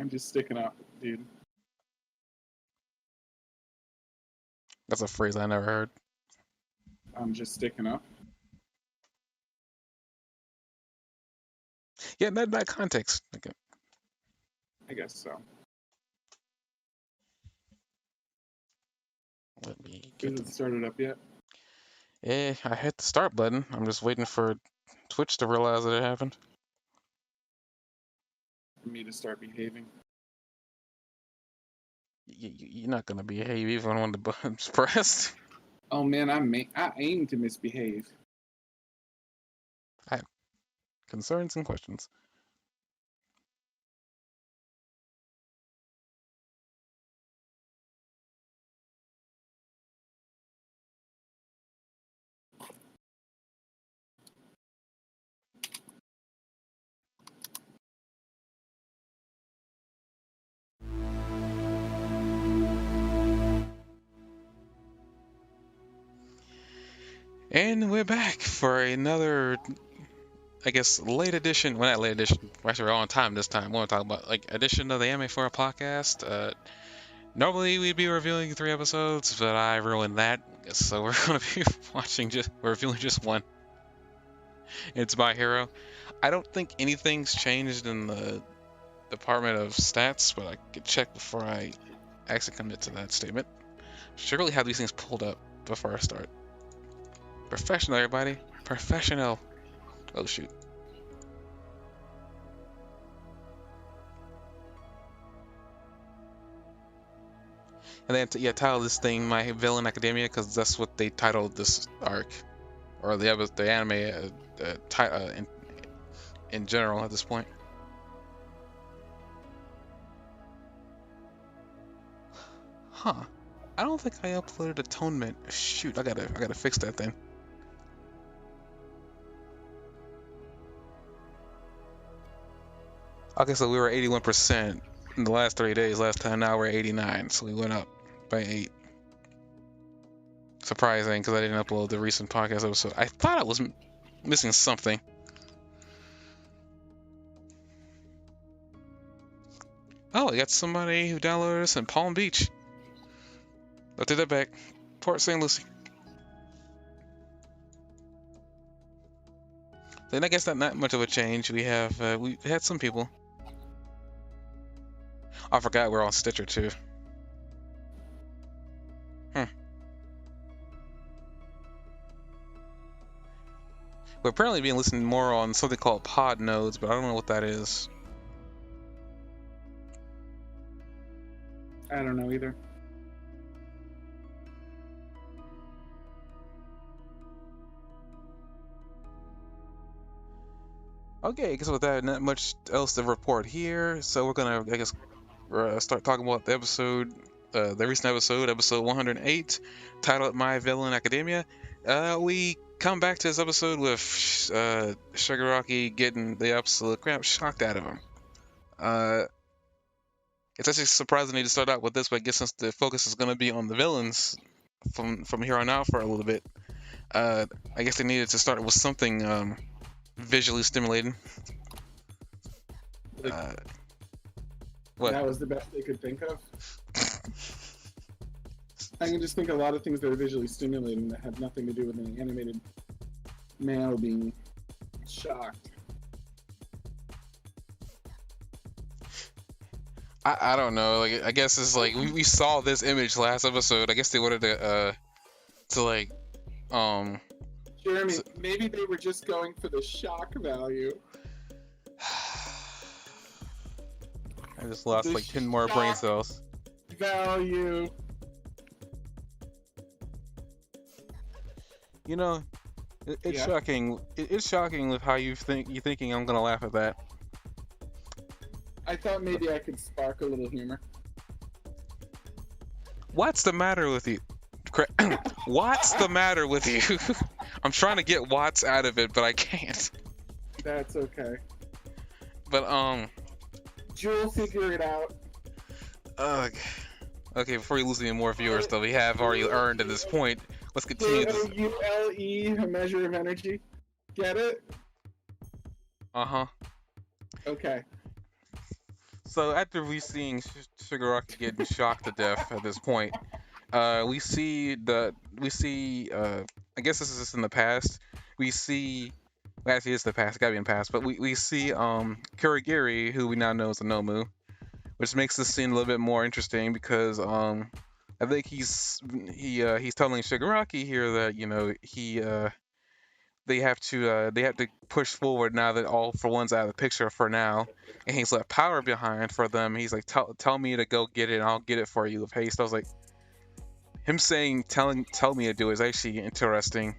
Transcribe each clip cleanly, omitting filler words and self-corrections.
I'm just sticking up, dude. That's a phrase I never heard. I'm just sticking up. Yeah, in that context. Okay. I guess so. Let me Is get it started up yet? Yeah, I hit the start button. I'm just waiting for Twitch to realize that it happened. For me to start behaving. You're not gonna behave even when the button's pressed. Oh man, I aim to misbehave. I have concerns and questions. And we're back for another, I guess, late edition. Well, not late edition. Actually, we're on time this time. We want to talk about like edition of the Anime4All podcast. Normally we'd be reviewing 3 episodes, but I ruined that. So we're gonna be reviewing just one. It's My Hero. I don't think anything's changed in the department of stats, but I could check before I actually commit to that statement. Should really have these things pulled up before I start. Professional, everybody. Professional. Oh, shoot. And then, yeah, title this thing My Villain Academia, because that's what they titled this arc. Or the anime in general at this point. Huh. I don't think I uploaded Atonement. Shoot, I gotta fix that then. Okay, so we were 81% in the last 3 days last time. Now we're 89, so we went up by 8. Surprising, because I didn't upload the recent podcast episode. I thought I was missing something. Oh, I got somebody who downloaded us in Palm Beach. I'll take that back. Port St. Lucie. Then I guess not much of a change. We had some people. I forgot we're on Stitcher too. We're apparently being listened more on something called Pod Nodes, but I don't know what that is. I don't know either. Okay, I guess with that, not much else to report here. So we're gonna, I guess, start talking about the episode, the recent episode 108, titled "My Villain Academia." We come back to this episode with Shigaraki getting the absolute crap shocked out of him. It's actually surprising to start out with this, but I guess since the focus is going to be on the villains from here on out for a little bit, I guess they needed to start with something visually stimulating. What? That was the best they could think of. I can just think of a lot of things that are visually stimulating that have nothing to do with an animated male being shocked. I don't know. Like, I guess it's like we saw this image last episode. I guess they wanted to like Jeremy, maybe they were just going for the shock value. I just lost like 10 more brain cells. Value. You know, it's shocking. It's shocking with how you're thinking I'm gonna laugh at that. I thought maybe I could spark a little humor. What's the matter with you? What's the matter with you? I'm trying to get Watts out of it, but I can't. That's okay. But You'll figure it out. Okay, before you lose any more viewers, though, we have already earned at this point. Let's continue this. Ule, a measure of energy. Get it? Uh-huh. Okay. So after we seeing Shigaraki getting shocked to death at this point, we see I guess this is just in the past. We see well, actually it's the past, it gotta be in the past, but we see Kurogiri, who we now know as a Nomu, which makes this scene a little bit more interesting because I think he's telling Shigaraki here that they have to push forward now that All For One's out of the picture for now, and he's left power behind for them. He's like, tell me to go get it, and I'll get it for you with haste. I was like, him saying tell me to do it is actually interesting.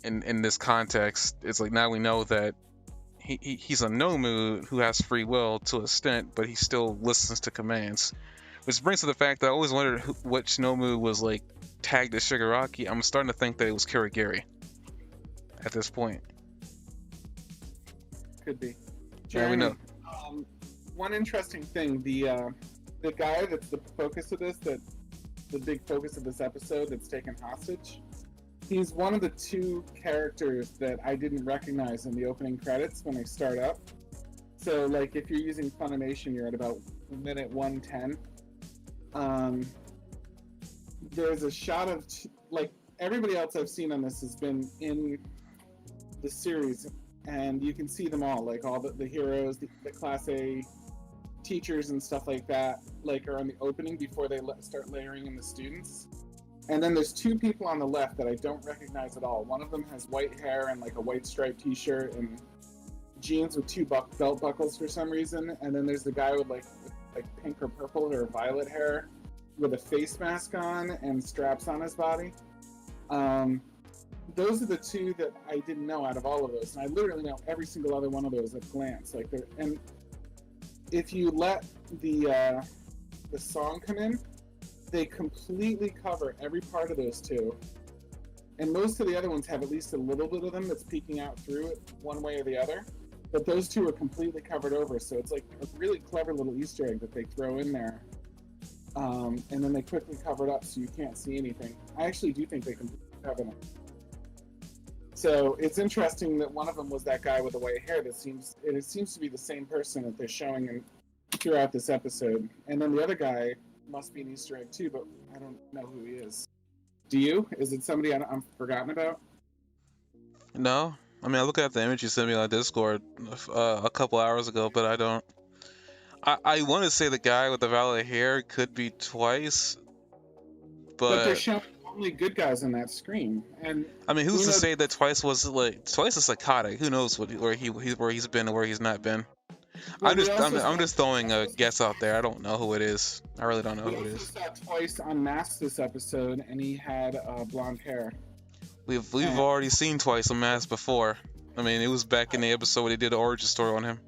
In this context, it's like now we know that he's a Nomu who has free will to a extent, but he still listens to commands. Which brings to the fact that I always wondered which Nomu was like tagged as Shigaraki. I'm starting to think that it was Kurogiri at this point. Could be. Yeah, we know. One interesting thing, the guy that's the focus of this, that the big focus of this episode that's taken hostage, he's one of the two characters that I didn't recognize in the opening credits when they start up. So, like, if you're using Funimation, you're at about minute 110. There's a shot of, like, everybody else I've seen on this has been in the series, and you can see them all, like, all the heroes, the Class A teachers and stuff like that, like, are on the opening before they start layering in the students. And then there's two people on the left that I don't recognize at all. One of them has white hair and, like, a white striped t-shirt and jeans with two belt buckles for some reason. And then there's the guy with, like pink or purple or violet hair with a face mask on and straps on his body. Those are the two that I didn't know out of all of those. And I literally know every single other one of those at a glance. Like, and if you let the song come in, they completely cover every part of those two. And most of the other ones have at least a little bit of them that's peeking out through it one way or the other. But those two are completely covered over. So it's like a really clever little Easter egg that they throw in there. And then they quickly cover it up so you can't see anything. I actually do think they completely cover them. So it's interesting that one of them was that guy with the white hair. It seems to be the same person that they're showing throughout this episode. And then the other guy must be an Easter egg too, but I don't know who he is. Do you? Is it somebody I'm forgotten about? No, I mean I looked at the image you sent me on Discord a couple hours ago, but I don't. I want to say the guy with the violet hair could be Twice, But they're but showing only good guys on that screen, and I mean, who's to know, say that Twice is psychotic? Who knows where he's been or where he's not been? well, I'm just throwing a guess out there. I don't know who it is. I really don't know we who it also is. saw Twice unmasked this episode, and he had blonde hair. We've already seen Twice unmasked before. I mean, it was back in the episode where they did the origin story on him.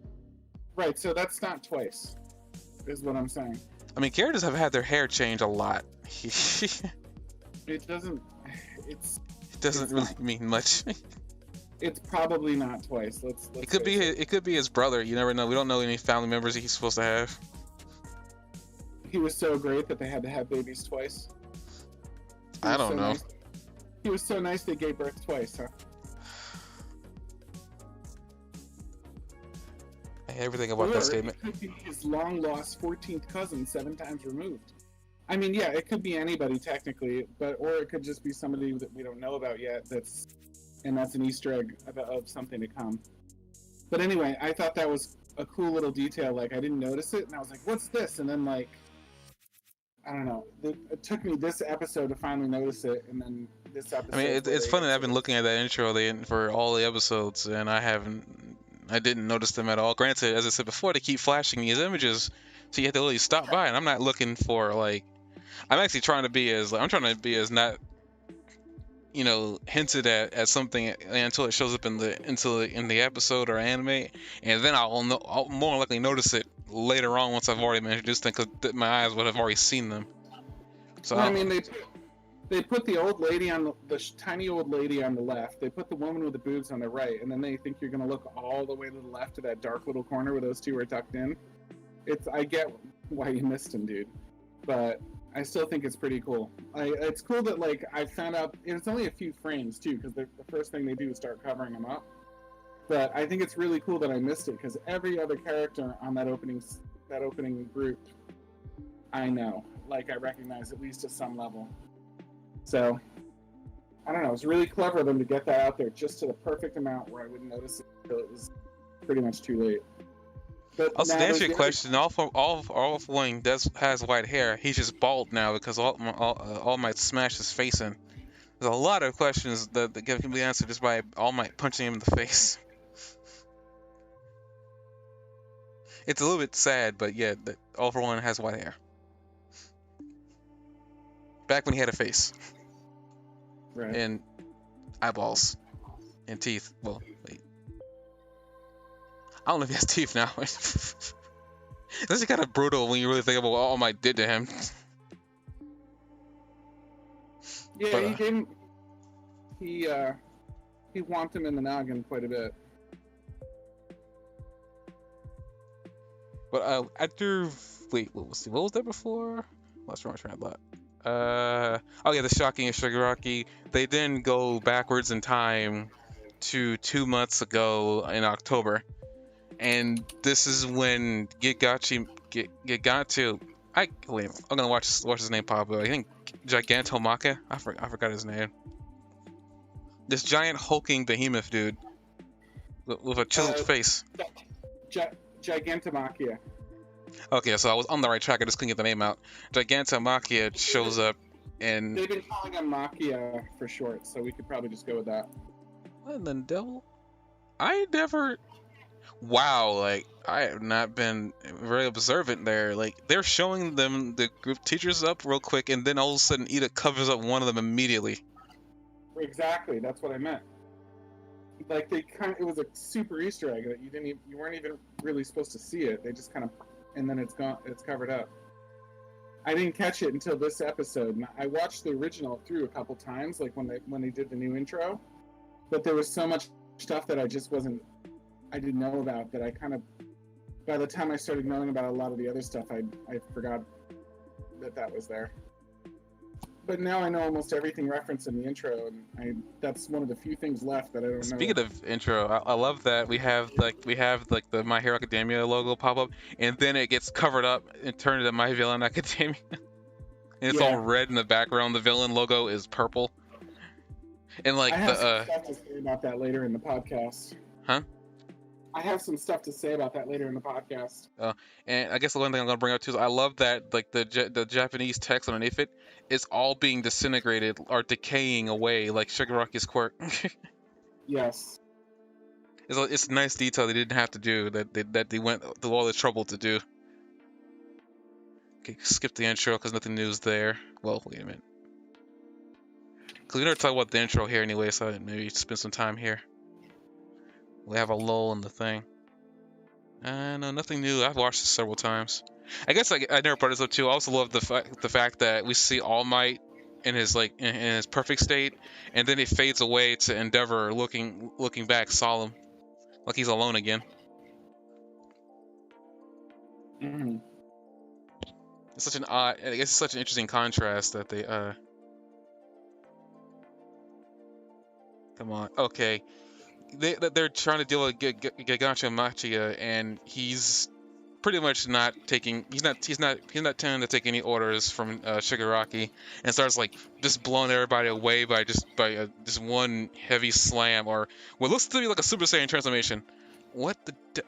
Right, so that's not Twice, is what I'm saying. I mean, characters have had their hair change a lot. It doesn't. It doesn't really mean much. It's probably not Twice. Let's it could be it could be his brother. You never know. We don't know any family members that he's supposed to have. He was so great that they had to have babies twice. I don't know. Nice. He was so nice they gave birth twice, huh? Everything about that statement. It could be his long-lost 14th cousin 7 times removed. I mean, yeah, it could be anybody technically, or it could just be somebody that we don't know about yet. That's an Easter egg of something to come. But anyway, I thought that was a cool little detail. Like, I didn't notice it, and I was like, "What's this?" And then, like, I don't know. It took me this episode to finally notice it, and then this episode. I mean, it's funny that I've been looking at that intro for all the episodes, and I didn't notice them at all. Granted, as I said before, they keep flashing these images, so you have to really stop by. And I'm not looking for like, I'm actually trying to be as not, hinted at something until it shows up in the episode or anime, and then I'll more likely notice it later on once I've already been introduced to them, because my eyes would have already seen them. So well, I mean, they put the old lady on the tiny old lady on the left. They put the woman with the boobs on the right, and then they think you're gonna look all the way to the left to that dark little corner where those two are tucked in. I get why you missed them, dude, but I still think it's pretty cool. It's cool that, like, I found out it's only a few frames too, because the first thing they do is start covering them up. But I think it's really cool that I missed it because every other character on that opening group, I know, like I recognize at least to some level. So I don't know. It's really clever of them to get that out there just to the perfect amount where I wouldn't notice it until it was pretty much too late. But Also, to now answer there's your the other. question, all for one has white hair. He's just bald now because All Might smashed his face in. There's a lot of questions that can be answered just by All Might punching him in the face. It's a little bit sad, but yeah, All for One has white hair. Back when he had a face. Right. And eyeballs. And teeth. Well, wait. I don't know if he has teeth now. This is kind of brutal when you really think about what All Might did to him. Yeah, But, he didn't. He whomped him in the noggin quite a bit. But after wait, what was that before? Lost my train of thought. Oh yeah, the shocking of Shigaraki. They then go backwards in time to 2 months ago in October, and this is when Gigatu. Wait, I'm gonna watch his name pop up. I think Gigantomachia. I forgot his name. This giant hulking behemoth dude with a chiseled face. Gigantomachia. Okay, so I was on the right track. I just couldn't get the name out. Gigantomachia shows up, and They've been calling him Machia for short, so we could probably just go with that. what in the devil? I never. Wow, like I have not been very observant there. Like they're showing them the group teachers up real quick, and then all of a sudden Ida covers up one of them immediately. Exactly, that's what I meant. Like it was a super Easter egg that you weren't even really supposed to see it. They just kind of, and then it's gone. It's covered up. I didn't catch it until this episode. And I watched the original through a couple times, like when they did the new intro. But there was so much stuff that I didn't know about that I kind of, by the time I started knowing about a lot of the other stuff, I forgot that was there. But now I know almost everything referenced in the intro, and that's one of the few things left that I don't know. Speaking of intro, I love that we have the My Hero Academia logo pop up, and then it gets covered up and turned into My Villain Academia, and it's all red in the background. The villain logo is purple, and like I have some stuff to say about that later in the podcast. Huh? I have some stuff to say about that later in the podcast. And I guess the one thing I'm gonna bring up too is I love that like the Japanese text underneath it is all being disintegrated or decaying away like Shigaraki's quirk. Yes. It's a nice detail they didn't have to do that they went through all the trouble to do. Okay, skip the intro because nothing new is there. Well, wait a minute. Because we never talk about the intro here anyway, so maybe spend some time here. We have a lull in the thing. No, nothing new. I've watched this several times. I guess I never brought this up too. I also love the fact that we see All Might in his in his perfect state, and then it fades away to Endeavor looking back solemn, like he's alone again. Mm-hmm. It's such an odd. I guess it's such an interesting contrast that they Come on. Okay. They're trying to deal with Gigantomachia, and he's pretty much not taking. He's not tending to take any orders from Shigaraki, and starts like just blowing everybody away by just one heavy slam or what looks to be like a Super Saiyan transformation. What the?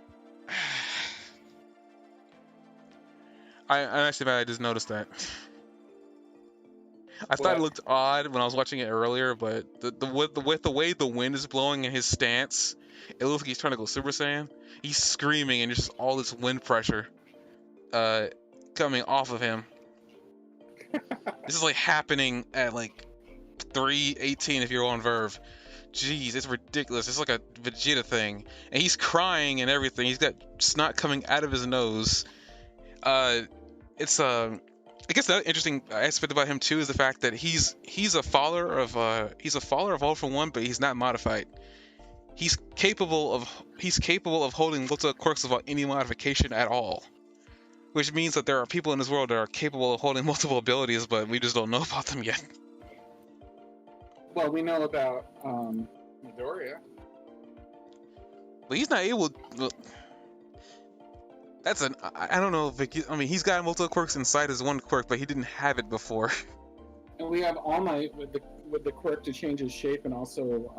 I'm actually mad I just noticed that. I thought it looked odd when I was watching it earlier, but the way the wind is blowing and his stance, it looks like he's trying to go Super Saiyan. He's screaming and there's just all this wind pressure coming off of him. This is like happening at like 3:18 if you're on Verve. Jeez, it's ridiculous. It's like a Vegeta thing. And he's crying and everything. He's got snot coming out of his nose. I guess the interesting aspect about him too is the fact that he's a follower of All for One, but he's not modified. He's capable of holding multiple quirks without any modification at all, which means that there are people in this world that are capable of holding multiple abilities, but we just don't know about them yet. Well, we know about Midoriya. But he's not able. Well, that's an. I don't know if I mean, he's got multiple quirks inside his one quirk, but he didn't have it before. And we have All Might with the quirk to change his shape, and also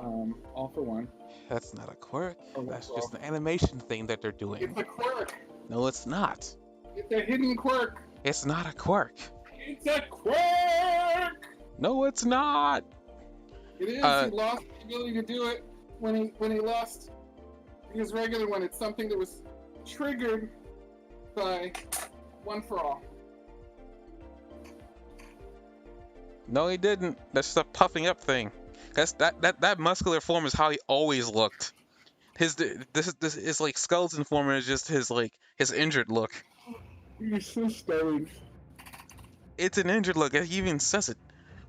All for One. That's not a quirk. Or That's One just for an animation thing that they're doing. It's a quirk. No, it's not. It's a hidden quirk. It's not a quirk. It's a quirk. No, it's not. It is. He lost the ability to do it when he lost his regular one. It's something that was triggered by One for All. No, he didn't. That's just a puffing up thing. That muscular form is how he always looked. This is like skeleton form is just his injured look. He's so stoned. It's an injured look. He even says it.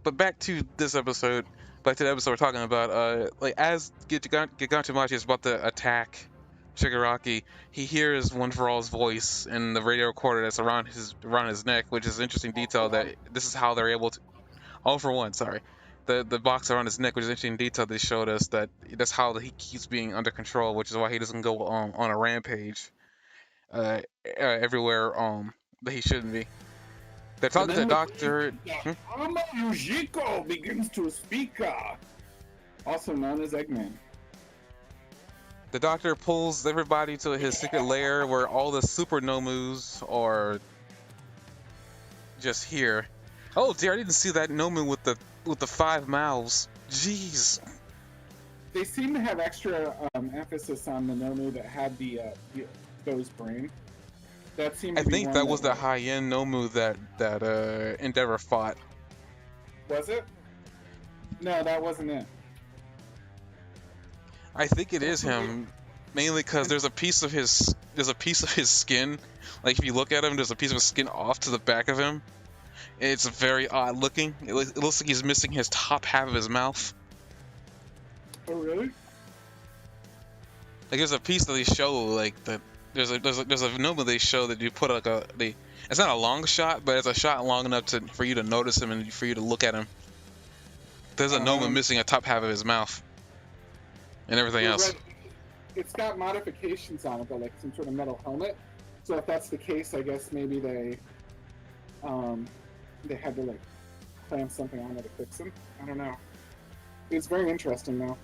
But back to this episode. Back to the episode we're talking about. Like as Gigantamachi is about to attack Shigaraki, he hears One for All's voice in the radio recorder that's around his neck, which is an interesting detail that this is how they're able to. All for One, sorry. The box around his neck, which is an interesting detail they showed us that's how he keeps being under control, which is why he doesn't go on a rampage everywhere that he shouldn't be. They're talking to the doctor. Ama Yujiko begins to speak, also known as Eggman. The doctor pulls everybody to his secret lair where all the super Nomus are just here. Oh dear, I didn't see that Nomu with the 5 mouths. Jeez. They seem to have extra emphasis on the Nomu that had the exposed brain. That seemed. I think that was the high-end Nomu that Endeavor fought. Was it? No, that wasn't it. I think it is him, mainly because there's a piece of his skin. Like if you look at him, there's a piece of his skin off to the back of him. It's very odd looking. It looks like he's missing his top half of his mouth. Oh really? Like there's a piece that they show like that. There's a number they show that you put like it's not a long shot, but it's a shot long enough for you to notice him and for you to look at him. There's a Noma missing a top half of his mouth and everything else. Right. It's got modifications on it, though, like some sort of metal helmet. So if that's the case, I guess maybe they had to like clamp something on it to fix him. I don't know. It's very interesting though.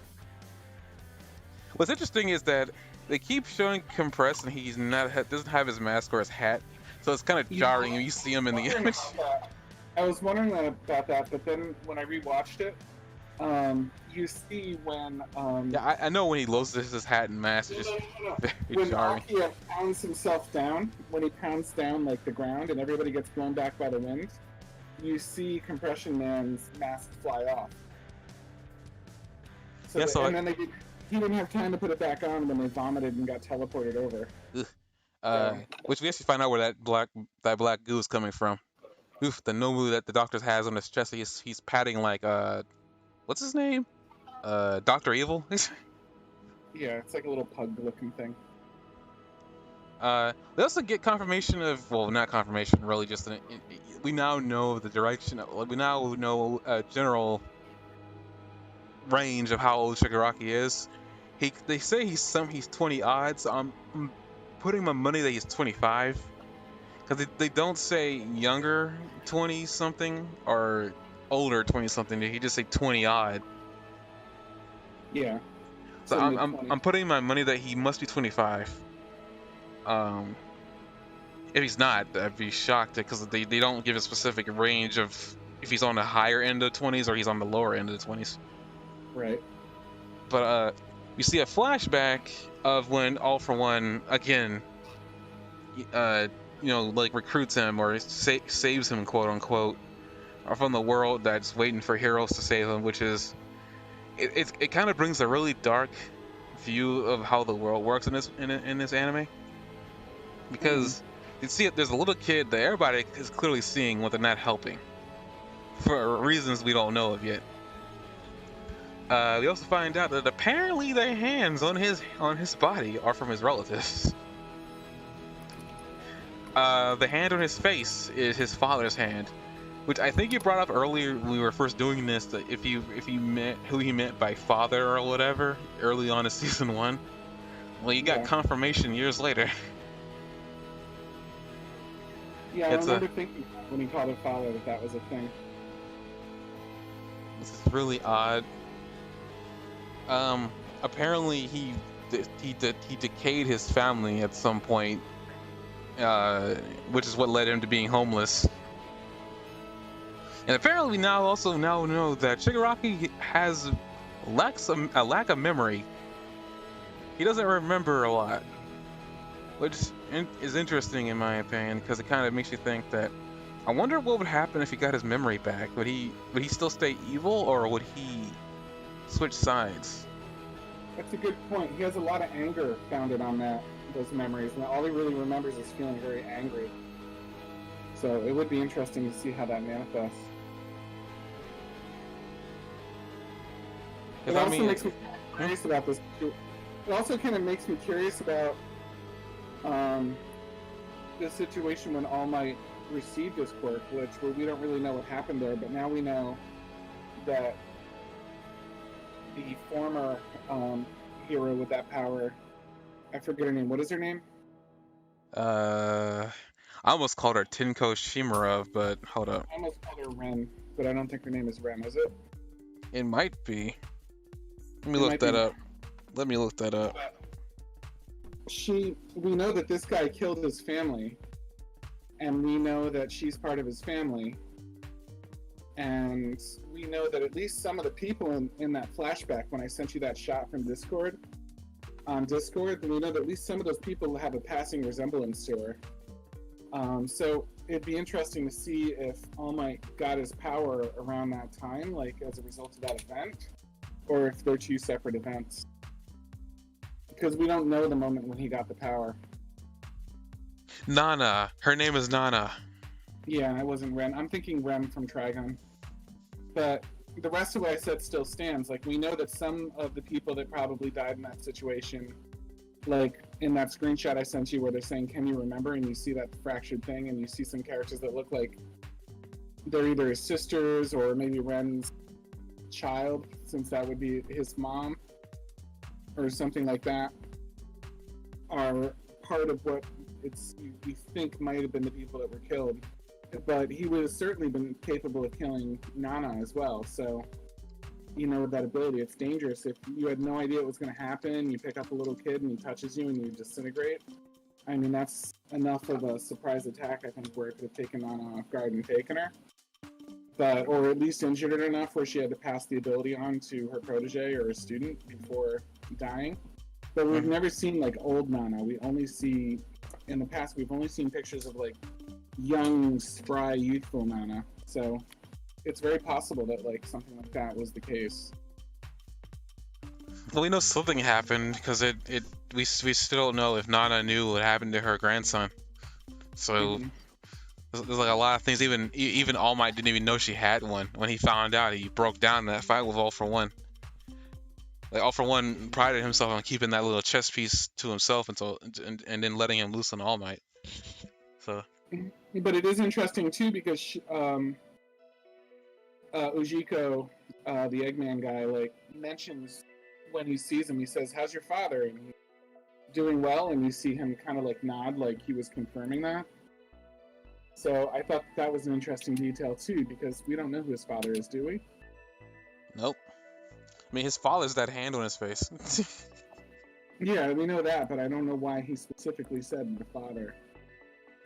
What's interesting is that they keep showing Compress and he's doesn't have his mask or his hat, so it's kind of jarring. You see him in the image. I was wondering about that, but then when I rewatched it, you see when yeah, I know when he loses his hat and mask, it's just very jarring. When Akio pounds himself down, when he pounds down like the ground and everybody gets blown back by the wind, you see Compression Man's mask fly off. So yeah, and then he didn't have time to put it back on when they vomited and got teleported over. Which we actually find out where that black goo is coming from. Oof, the Nomu that the doctor has on his chest, he's patting like what's his name? Dr. Evil? Yeah, it's like a little pug-looking thing. They also get confirmation of, well, not confirmation, really, just we now know the direction. We now know a general range of how old Shigaraki is. They say he's 20 odd, so I'm putting my money that he's 25, because they don't say younger 20 something or older 20 something. He just say 20 odd. Yeah. So I'm putting my money that he must be 25. If he's not, I'd be shocked because they don't give a specific range of if he's on the higher end of the 20s or he's on the lower end of the 20s. Right. But you see a flashback of when All for One again, like recruits him or saves him, quote unquote, from the world that's waiting for heroes to save him, which is it kind of brings a really dark view of how the world works in this anime, because you see it. There's a little kid that everybody is clearly seeing when they're not helping, for reasons we don't know of yet. We also find out that apparently the hands on his body are from his relatives. The hand on his face is his father's hand, which I think you brought up earlier when we were first doing this. That if you meant who he meant by father or whatever early on in season 1, Well, you got Yeah. confirmation years later. Yeah, I It's a remember thinking when he called her father that that was a thing. This is really odd. Apparently he decayed his family at some point, which is what led him to being homeless. And apparently we now know that Shigaraki has a lack of memory. He doesn't remember a lot, which is interesting in my opinion because it kind of makes you think that I wonder what would happen if he got his memory back. Would he still stay evil or would he switch sides? That's a good point. He has a lot of anger founded on those memories, and all he really remembers is feeling very angry. So it would be interesting to see how that manifests. It I also mean, makes me curious about this. It also kind of makes me curious about the situation when All Might received his quirk, where we don't really know what happened there, but now we know that the former hero with that power, I forget her name. What is her name? I almost called her Tinko Shimura, but hold up. I almost called her Ren, but I don't think her name is Ren, is it? It might be. Let me It look might that be. up. Let me look that up. We know that this guy killed his family, and we know that she's part of his family, and we know that at least some of the people in that flashback, when I sent you that shot from Discord, we know that at least some of those people have a passing resemblance to her. So it'd be interesting to see if All Might got his power around that time, like as a result of that event, or if they're two separate events. Because we don't know the moment when he got the power. Nana. Her name is Nana. Yeah, it wasn't Ren. I'm thinking Rem from Trigon. But the rest of what I said still stands. Like, we know that some of the people that probably died in that situation, like in that screenshot I sent you where they're saying, can you remember? And you see that fractured thing, and you see some characters that look like they're either his sisters or maybe Ren's child, since that would be his mom or something like that, are part of what we think might have been the people that were killed. But he would have certainly been capable of killing Nana as well. So, with that ability, it's dangerous. If you had no idea what was going to happen, you pick up a little kid and he touches you and you disintegrate. I mean, that's enough of a surprise attack, I think, where it could have taken Nana off guard and taken her. Or at least injured her enough where she had to pass the ability on to her protege or a student before dying. But we've never seen like old Nana. We only see, in the past, we've only seen pictures of like young, spry, youthful Nana. So it's very possible that like something like that was the case. Well, we know something happened because we still don't know if Nana knew what happened to her grandson. So there's like a lot of things. Even All Might didn't even know she had one. When he found out, he broke down that fight with All For One. Like All For One prided himself on keeping that little chess piece to himself and then letting him loose on All Might. So. But it is interesting too because Ujiko, the Eggman guy, like mentions when he sees him, he says, "How's your father?" And he's doing well, and you see him kind of like nod, like he was confirming that. So I thought that was an interesting detail too, because we don't know who his father is, do we? Nope. I mean, his father's that hand on his face. Yeah, we know that, but I don't know why he specifically said the father.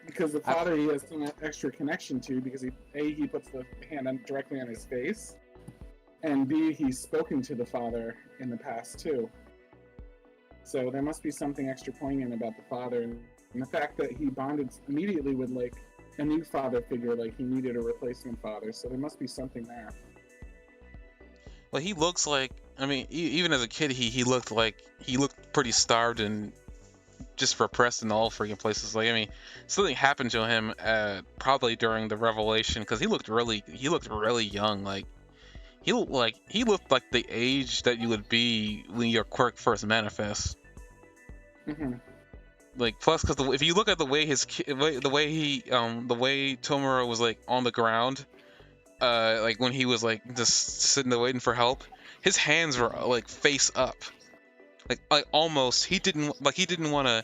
Because the father he has some extra connection to, because he puts the hand directly on his face, and B, he's spoken to the father in the past too. So there must be something extra poignant about the father, and the fact that he bonded immediately with like a new father figure, like he needed a replacement father. So there must be something there. Well, he looks like, I mean, even as a kid, he looked pretty starved and just repressed in all freaking places. Like, I mean, something happened to him probably during the revelation because he looked really young. Like he looked like the age that you would be when your quirk first manifests. Like, plus, because if you look at the way the way Tomura was like on the ground, like when he was like just sitting there waiting for help, his hands were like face up. Like almost he didn't want to.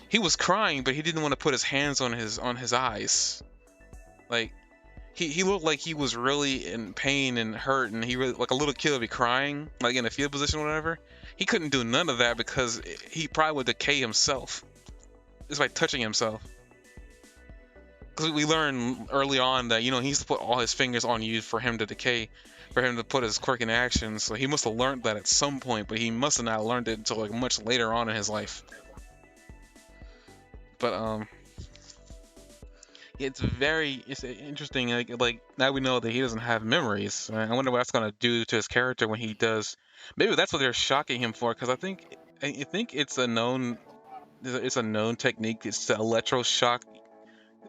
He was crying, but he didn't want to put his hands on his eyes. Like he looked like he was really in pain and hurt, and he really, like a little kid would be crying, like in a fetal position or whatever. He couldn't do none of that because he probably would decay himself just by touching himself. Because we learned early on that, he used to put all his fingers on you for him to decay, for him to put his quirk in action. So he must have learned that at some point, but he must have not learned it until like much later on in his life. But it's interesting. Like now we know that he doesn't have memories. I wonder what that's gonna do to his character when he does. Maybe that's what they're shocking him for. Because I think it's a known technique. It's to electroshock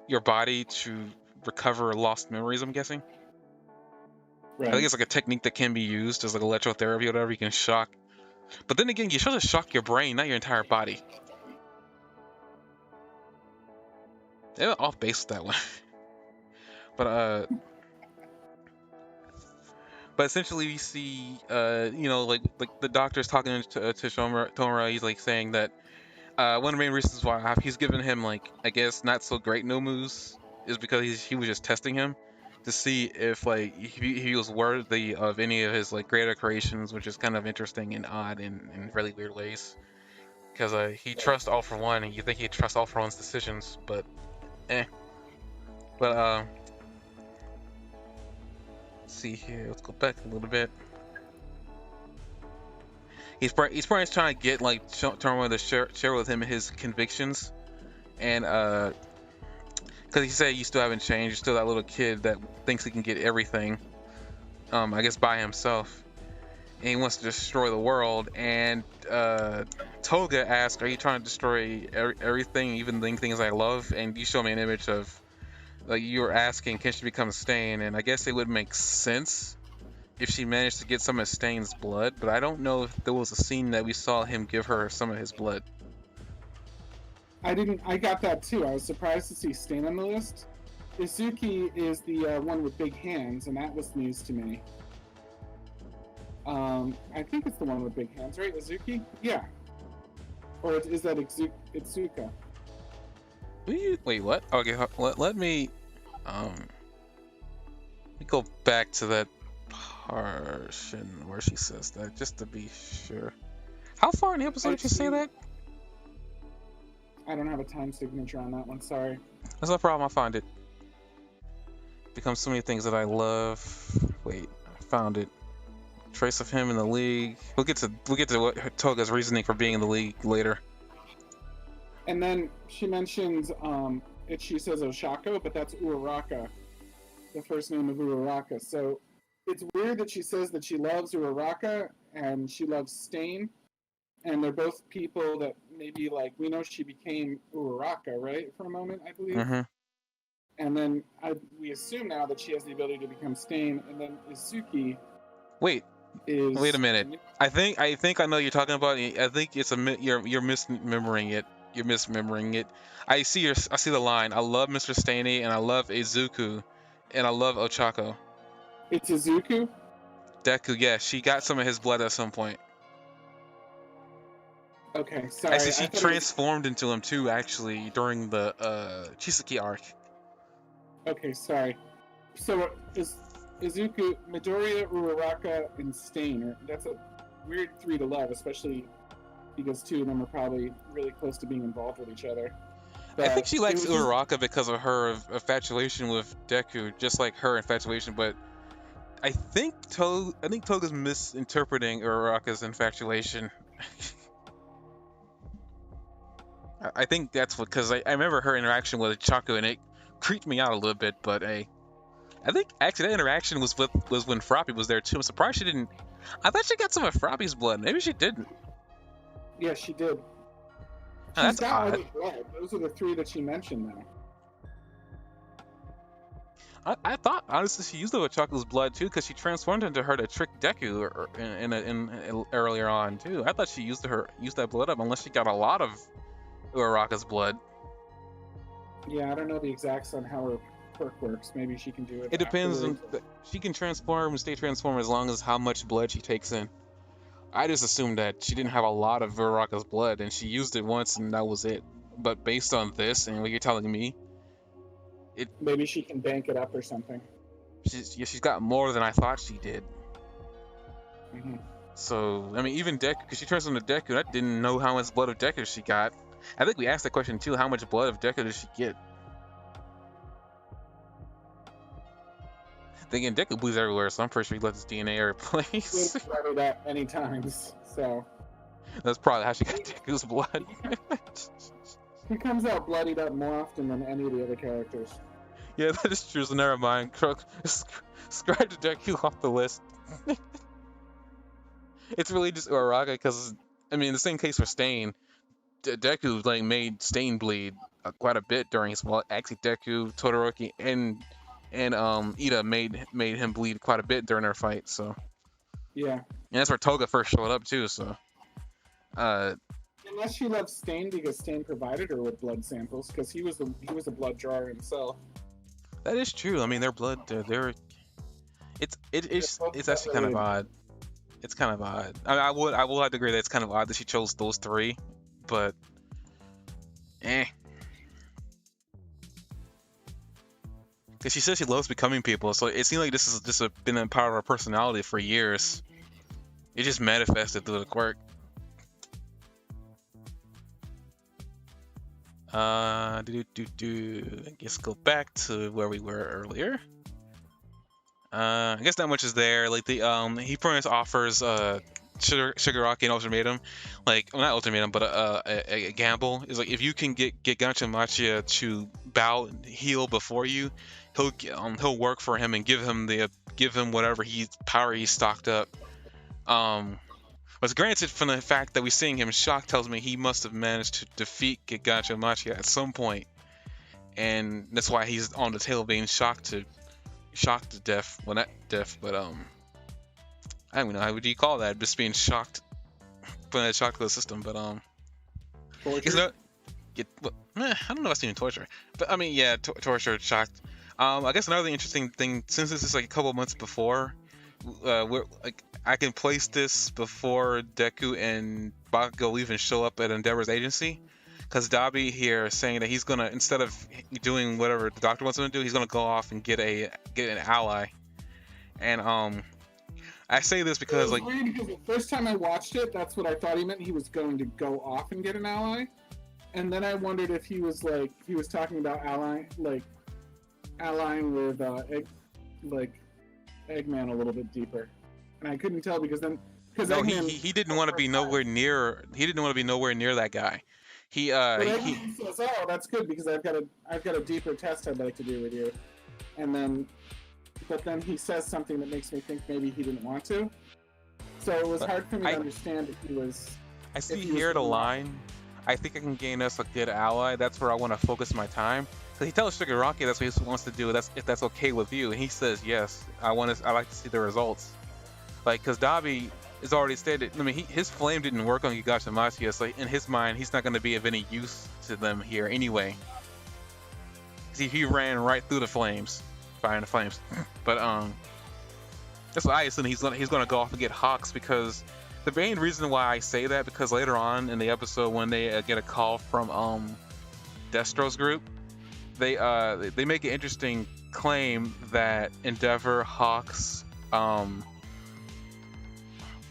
your body to recover lost memories. I'm guessing. I think Right. it's like a technique that can be used as like electrotherapy or whatever. You can shock, but then again, you're supposed to shock your brain, not your entire body. They're off base with that one. But essentially we see like the doctor's talking to Tomura. He's like saying that one of the main reasons why he's given him like I guess not so great Nomus is because he was just testing him to see if like he was worthy of any of his like greater creations, which is kind of interesting and odd in really weird ways. Because he trusts All For One, and you think he trusts All For One's decisions, but eh. But let's see here. Let's go back a little bit. He's probably trying to get like Torma to share with him his convictions, and because he said you still haven't changed. You're still that little kid that thinks he can get everything. I guess by himself, and he wants to destroy the world. And Toga asks, "Are you trying to destroy everything, even the things I love?" And you show me an image of like you were asking, "Can she become Stain?" And I guess it would make sense if she managed to get some of Stain's blood, but I don't know if there was a scene that we saw him give her some of his blood. I got that too. I was surprised to see Stain on the list. Izuki is the one with big hands, and that was news to me. I think it's the one with big hands, right? Izuki? Yeah. Or is that Itsuka? Wait, what? Okay, let me go back to that portion where she says that, just to be sure. How far in the episode did you say that? I don't have a time signature on that one, sorry. That's no problem, I'll find it. Becomes so many things that I love. Wait, I found it. Trace of him in the league. We'll get to what Toga's reasoning for being in the league later. And then she mentions she says Oshako, but that's Uraraka, the first name of Uraraka. So it's weird that she says that she loves Uraraka and she loves Stain, and they're both people that maybe like we know she became Uraraka, right, for a moment, I believe. Mm-hmm. And then we assume now that she has the ability to become Stain, and then Izuki. Wait a minute. I think I know what you're talking about. I think it's you're misremembering it. You're misremembering it. I see the line. I love Mr. Staney and I love Izuku, and I love Ochako. It's Izuku? Deku, yeah, she got some of his blood at some point. Okay, sorry. Actually, she transformed into him too, actually, during the Chisaki arc. Okay, sorry. So is Izuku, Midoriya, Uraraka, and Stain. That's a weird three to love, especially because two of them are probably really close to being involved with each other. But I think she likes Uraraka because of her infatuation with Deku, just like her infatuation. But I think Toga's misinterpreting Uraraka's infatuation. I think that's what, because I remember her interaction with Chaco and it creeped me out a little bit. But I think actually that interaction was when Froppy was there too. I'm surprised she didn't. I thought she got some of Froppy's blood. Maybe she didn't. Yeah, she did. That's odd. Those are the three that she mentioned now. I thought honestly she used the Chaco's blood too, because she transformed into her to trick Deku in earlier on too. I thought she used that blood up, unless she got a lot of Uraraka's blood. Yeah, I don't know the exacts on how her quirk works. Maybe she can do it. It depends. She can transform and stay transformed as long as how much blood she takes in. I just assumed that she didn't have a lot of Uraraka's blood, and she used it once, and that was it. But based on this, and what you're telling me, Maybe she can bank it up or something. she's got more than I thought she did. Hmm. So, I mean, even Deku, because she turns into Deku, I didn't know how much blood of Deku she got. I think we asked that question too, how much blood of Deku did she get? Then again, Deku bleeds everywhere, so I'm pretty sure he left his DNA every place. We've read that many times, so That's probably how she got Deku's blood. he comes out bloodied up more often than any of the other characters. Yeah, that is true, so never mind. Scratch Deku off the list. It's really just Uraraka, because, I mean, the same case for Stain. Deku like made Stain bleed quite a bit during his, well, actually Deku, Todoroki, and Ida made him bleed quite a bit during their fight. So Yeah. and that's where Toga first showed up too. So Unless she loved Stain because Stain provided her with blood samples, because he was a blood drawer himself. that is true. I mean, their blood, it's actually kind of odd. It's kind of odd. I will have to agree that it's kind of odd that she chose those three, but because she says she loves becoming people, so it seems like this has just been a part of her personality for years. It just manifested through the quirk. I guess go back to where we were earlier. I guess not much is there. Like he pretty much offers Shigaraki an ultimatum, like, well, not ultimatum, but a gamble. Is like, if you can get Gansha Machia to bow and heal before you, he'll work for him and give him whatever power he's stocked up. But granted, from the fact that we're seeing him shocked tells me he must have managed to defeat Gansha Machia at some point, and that's why he's on the tail of being shocked to death. Well, not death, but I don't know, how would you call that? Just being shocked, putting a shock to the system. But Torture? I don't know if that's even torture, but I mean, yeah, torture, shocked. I guess another interesting thing, since this is like a couple months before, I can place this before Deku and Bakugo even show up at Endeavor's agency, because Dabi here is saying that he's gonna, instead of doing whatever the doctor wants him to do, he's gonna go off and get an ally. And I say this because, like, because the first time I watched it, that's what I thought he meant. He was going to go off and get an ally, and then I wondered if he was talking about allying with Eggman a little bit deeper, and I couldn't tell because Eggman, he didn't want to be nowhere near that guy. Eggman says, "Oh, that's good because I've got a deeper test I'd like to do with you," but then he says something that makes me think maybe he didn't want to. So it was hard for me to understand if he was. I see here the line. I think I can gain us a good ally. That's where I want to focus my time. So he tells Shigaraki that's what he wants to do. If that's okay with you, and he says yes. I like to see the results. Like, because Dabi is already stated. I mean, his flame didn't work on Gansha Machia, so in his mind, he's not going to be of any use to them here anyway. See, he ran right through the flames, firing the flames. But that's why I assume he's gonna go off and get Hawks, because the main reason why I say that, because later on in the episode when they get a call from Destro's group, they make an interesting claim that Endeavor, Hawks,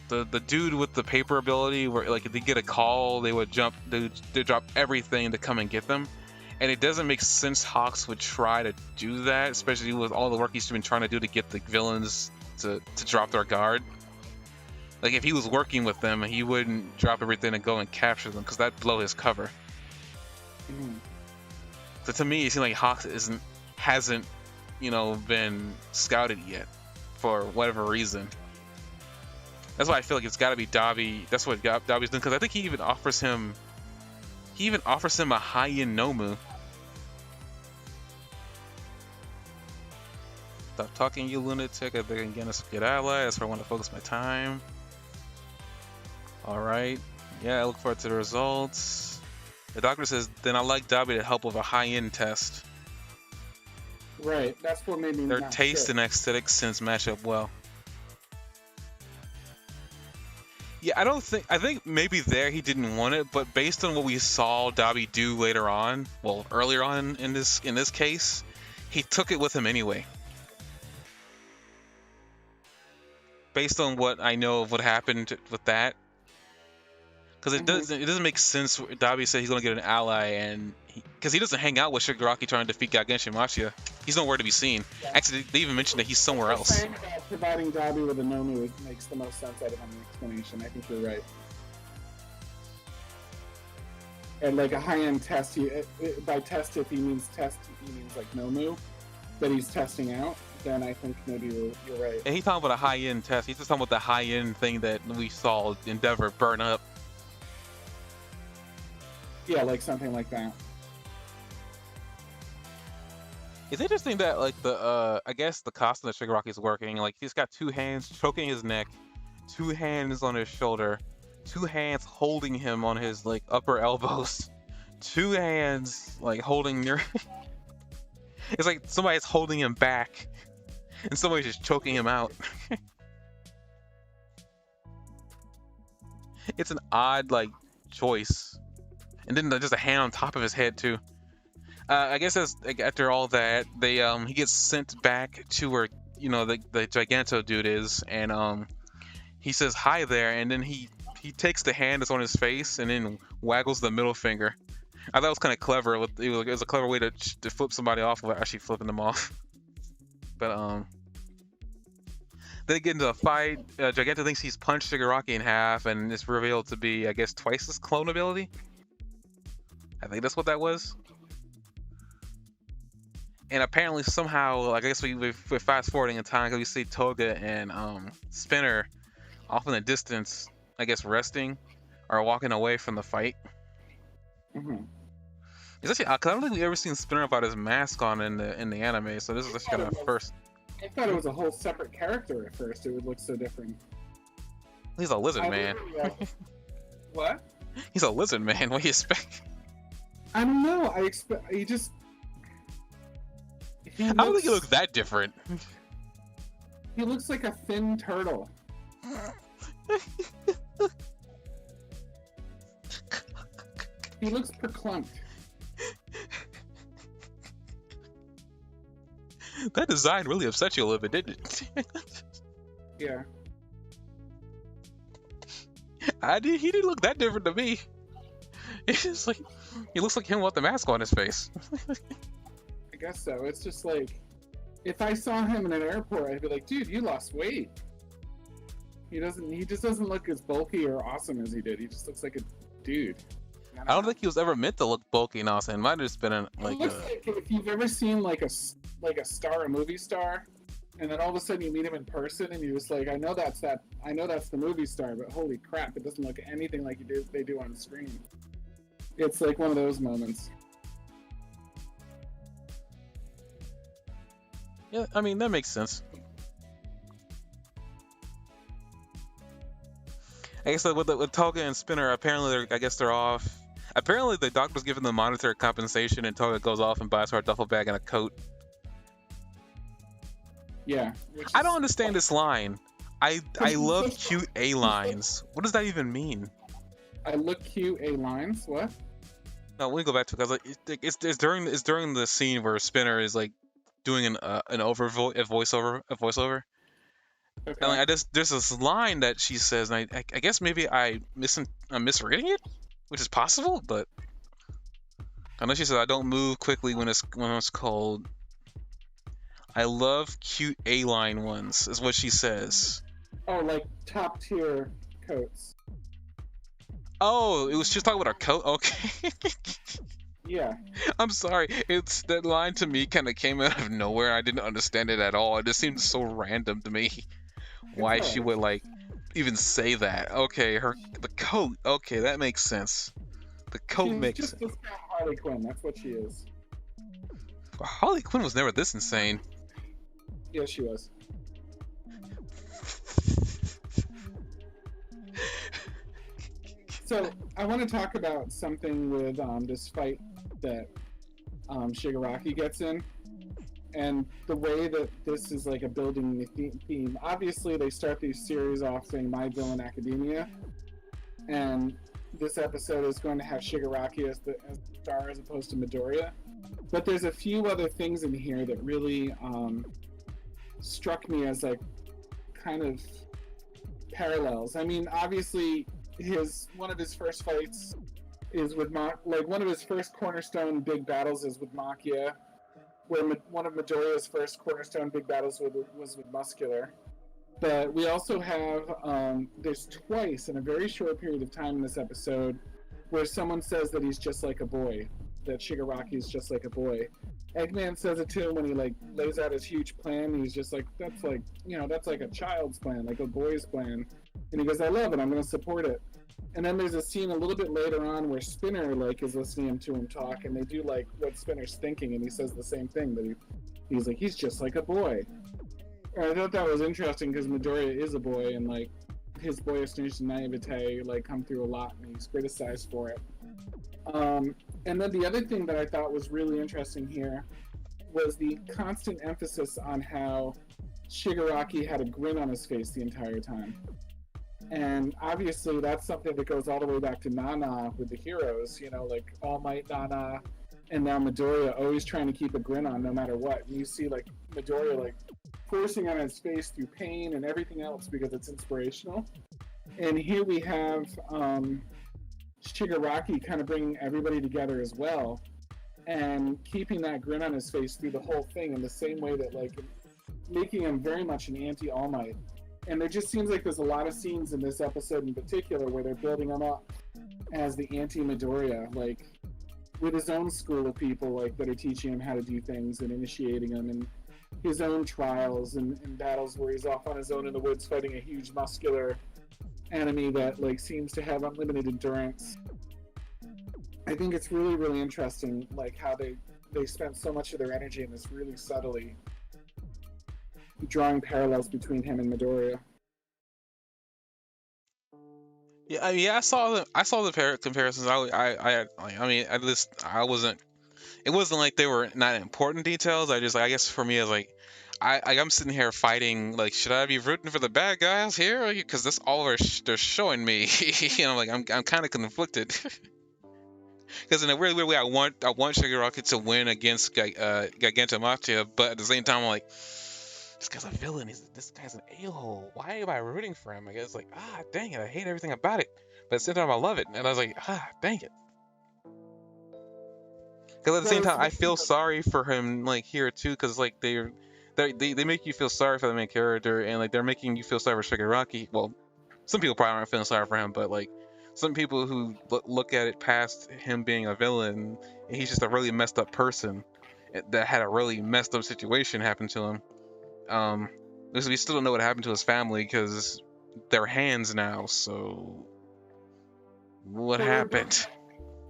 the dude with the paper ability, where like if they get a call, they drop everything to come and get them. And it doesn't make sense Hawks would try to do that, especially with all the work he's been trying to do to get the villains to drop their guard. Like, if he was working with them, he wouldn't drop everything and go and capture them, because that'd blow his cover. Mm-hmm. So to me, it seems like Hawks hasn't been scouted yet, for whatever reason. That's why I feel like it's got to be Dabi. That's what Dabi's doing, because I think he even offers him a high-end Nomu. Stop talking, you lunatic. I think I can get us a good ally. That's where I want to focus my time. Alright. Yeah, I look forward to the results. The doctor says, then I like Dabi to help with a high-end test. Right, that's what made me. Their taste and aesthetic sense match up well. Yeah, I don't think. I think maybe there he didn't want it, but based on what we saw Dabi do later on, well, earlier on in this case, he took it with him anyway. Based on what I know of what happened with that, because it doesn't make sense. Dabi said he's gonna get an ally, and because he doesn't hang out with Shigaraki trying to defeat Genshin Machia, he's nowhere to be seen. Yeah. Actually, they even mentioned that he's somewhere What you're else. saying about providing Dabi with a Nomu makes the most sense out of any explanation. I think you're right. And like a high-end test, by test, if he means test, he means like Nomu that he's testing out. Then I think maybe you're right. And he's talking about a high-end test. He's just talking about the high-end thing that we saw Endeavor burn up. Yeah, like something like that. It's interesting that like I guess the costume that Shigaraki is working, like he's got two hands choking his neck, two hands on his shoulder, two hands holding him on his like upper elbows, two hands like holding near. It's like somebody's holding him back, and somebody's just choking him out. It's an odd like choice, and then just a hand on top of his head too. I guess as after all that, they he gets sent back to where the Giganto dude is, and he says hi there, and then he takes the hand that's on his face and then waggles the middle finger. I thought it was kind of clever. It was a clever way to flip somebody off without actually flipping them off. But they get into a fight. Giganto thinks he's punched Shigaraki in half, and it's revealed to be, I guess, twice his clone ability. I think that's what that was. And apparently somehow, I guess we're fast forwarding in time because we see Toga and Spinner off in the distance, I guess resting or walking away from the fight. Mm-hmm. It's actually, cause I don't think we've ever seen Spinner without his mask on in the anime, so this is just kind of first. I thought it was a whole separate character at first. It would look so different. He's a lizard man. What? He's a lizard man. What do you expect? I don't know. I expect he just. I don't think he looks that different. He looks like a thin turtle. He looks perclumped. That design really upset you a little bit, didn't it? Yeah. He didn't look that different to me. It's just like he looks like him with the mask on his face. I guess so. It's just like, if I saw him in an airport, I'd be like, dude, you lost weight. He just doesn't look as bulky or awesome as he did. He just looks like a dude. I don't think he was ever meant to look bulky and awesome. It might have just been like if you've ever seen like a movie star, and then all of a sudden you meet him in person, and you're just like, I know that's the movie star, but holy crap, it doesn't look anything like they do on screen. It's like one of those moments. Yeah, I mean that makes sense. I guess with Toga and Spinner, apparently they're off. Apparently the doctor's giving them monetary compensation, and Toga goes off and buys her a duffel bag and a coat. Yeah. I don't understand this line. I love cute A lines. What does that even mean? I look cute A lines. What? No, let me go back to it because it's during the scene where Spinner is like doing a voiceover. Okay. And there's this line that she says, and I guess maybe I'm misreading it, which is possible, but I know she said, "I don't move quickly when it's cold. I love cute A-line ones," is what she says. Oh, like top tier coats. Oh, it was just talking about her coat. Okay. Yeah. I'm sorry. It's that line to me kind of came out of nowhere. I didn't understand it at all. It just seemed so random to me. Why she would like even say that? Okay, the coat. Okay, that makes sense. The coat makes sense. She's just Harley Quinn. That's what she is. Harley Quinn was never this insane. Yes, she was. So I want to talk about something with this fight that Shigaraki gets in, and the way that this is like a building theme. Obviously, they start these series off saying My Villain Academia, and this episode is going to have Shigaraki as the star as opposed to Midoriya. But there's a few other things in here that really struck me as like kind of parallels. I mean, obviously, one of his first fights is with one of his first cornerstone big battles is with Makia, where one of Midoriya's first cornerstone big battles was with Muscular. But we also have there's twice in a very short period of time in this episode where someone says that he's just like a boy, that Shigaraki is just like a boy. Eggman says it to him when he like lays out his huge plan. He's just like, that's like, that's like a child's plan, like a boy's plan. And he goes, I love it, I'm going to support it. And then there's a scene a little bit later on where Spinner like is listening to him talk, and they do like what Spinner's thinking, and he says the same thing, that he's like, he's just like a boy. And I thought that was interesting because Midoriya is a boy, and like his boyishness and naivete like come through a lot, and he's criticized for it. And then the other thing that I thought was really interesting here was the constant emphasis on how Shigaraki had a grin on his face the entire time. And obviously that's something that goes all the way back to Nana with the heroes, like All Might Nana, and now Midoriya always trying to keep a grin on no matter what. And you see like Midoriya like forcing on his face through pain and everything else because it's inspirational. And here we have Shigaraki kind of bringing everybody together as well, and keeping that grin on his face through the whole thing in the same way that like making him very much an anti-All Might. And there just seems like there's a lot of scenes in this episode in particular where they're building him up as the anti-Midoriya, like with his own school of people like that are teaching him how to do things and initiating him, and his own trials and battles where he's off on his own in the woods fighting a huge muscular enemy that like seems to have unlimited endurance. I think it's really, really interesting like how they spent so much of their energy in this really subtly drawing parallels between him and Midoriya. Yeah, I mean, I saw the comparisons. I mean, at least I wasn't. It wasn't like they were not important details. I just, I guess for me, it's like, I'm sitting here fighting. Like, should I be rooting for the bad guys here? Because that's all they're showing me. Like I'm kind of conflicted. Because in a weird way, I want Shigaraki to win against Gigantamatia, but at the same time, I'm like, this guy's a villain. This guy's an a-hole. Why am I rooting for him? I guess like, dang it, I hate everything about it. But at the same time, I love it. And I was like, dang it. Because at the same time, I feel sorry for him, like here too. Because like they make you feel sorry for the main character, and like they're making you feel sorry for Shigaraki. Well, some people probably aren't feeling sorry for him, but like some people who look at it past him being a villain, and he's just a really messed up person that had a really messed up situation happen to him. Because we still don't know what happened to his family because they're hands now. So what happened?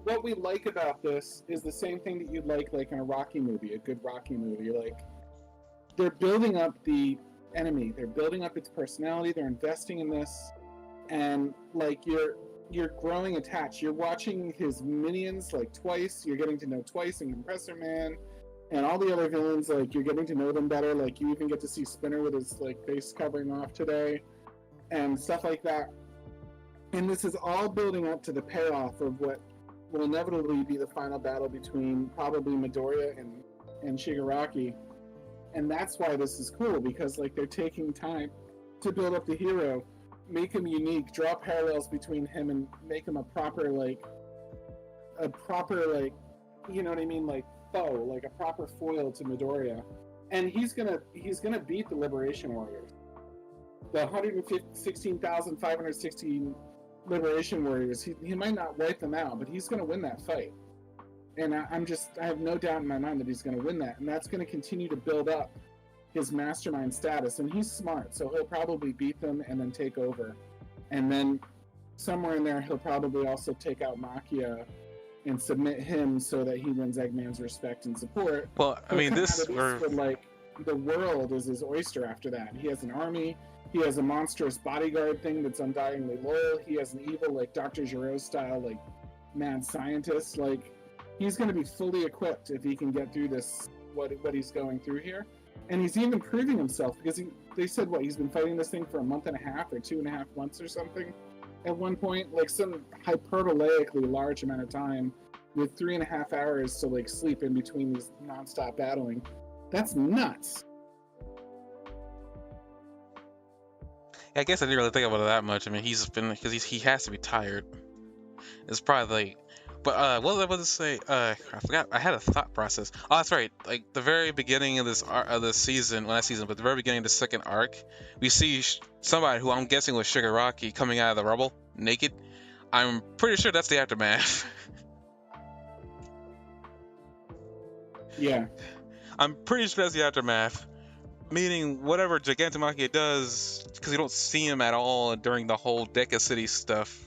What we like about this is the same thing that you'd like in a Rocky movie, a good Rocky movie. Like, they're building up the enemy, they're building up its personality, they're investing in this, and like you're growing attached. You're watching his minions like twice. You're getting to know Twice and Compressor Man, and all the other villains. Like, you're getting to know them better. Like, you even get to see Spinner with his like face covering off today, and stuff like that. And this is all building up to the payoff of what will inevitably be the final battle between probably Midoriya and Shigaraki. And that's why this is cool, because like they're taking time to build up the hero, make him unique, draw parallels between him, and make him a proper you know what I mean, like foe, like a proper foil to Midoriya. And he's gonna beat the Liberation Warriors, the 116,516 Liberation Warriors. He might not wipe them out, but he's gonna win that fight. And I have no doubt in my mind that he's going to win that. And that's going to continue to build up his mastermind status. And he's smart, so he'll probably beat them and then take over. And then somewhere in there, he'll probably also take out Makia and submit him so that he wins Eggman's respect and support. Well, I mean, the world is his oyster after that. He has an army. He has a monstrous bodyguard thing that's undyingly loyal. He has an evil, like, Dr. Giro style, like, mad scientist. Like, he's going to be fully equipped if he can get through this, what he's going through here. And he's even proving himself, because they said, he's been fighting this thing for a month and a half or 2.5 months or something. at one point, like some hyperbolaically large amount of time, with 3.5 hours to like sleep in between these nonstop battling. That's nuts. I guess I didn't really think about it that much. I mean, he's been because he has to be tired. It's probably like, but what was I about to say? I forgot. I had a thought process. Oh, that's right. Like the very beginning of this season, well, not season, but the very beginning of the second arc, we see somebody who I'm guessing was Shigaraki coming out of the rubble naked. I'm pretty sure that's the aftermath. Yeah. I'm pretty sure that's the aftermath. Meaning whatever Gigantomachia does, because you don't see him at all during the whole Deca City stuff.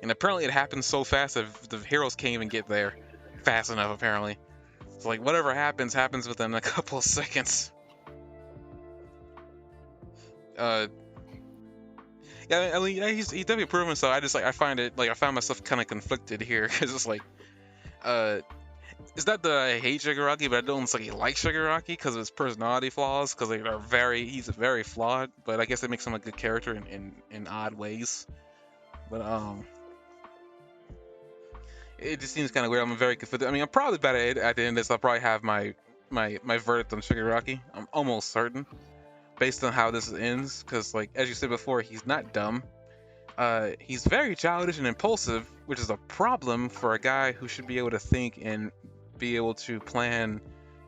And apparently it happens so fast that the heroes can't even get there fast enough, apparently. So, like, whatever happens within a couple of seconds. Yeah, I mean, yeah, he's definitely proven, so I find myself kind of conflicted here, because it's like, it's not that I hate Shigaraki, but I don't like Shigaraki because of his personality flaws, because he's very flawed, but I guess that makes him a good character in odd ways. But, it just seems kind of weird. I'm very conflicted. I mean, I'm probably bad at it. At the end of this, I'll probably have my verdict on Shigaraki. I'm almost certain, based on how this ends. Because, like, as you said before, he's not dumb. He's very childish and impulsive, which is a problem for a guy who should be able to think and be able to plan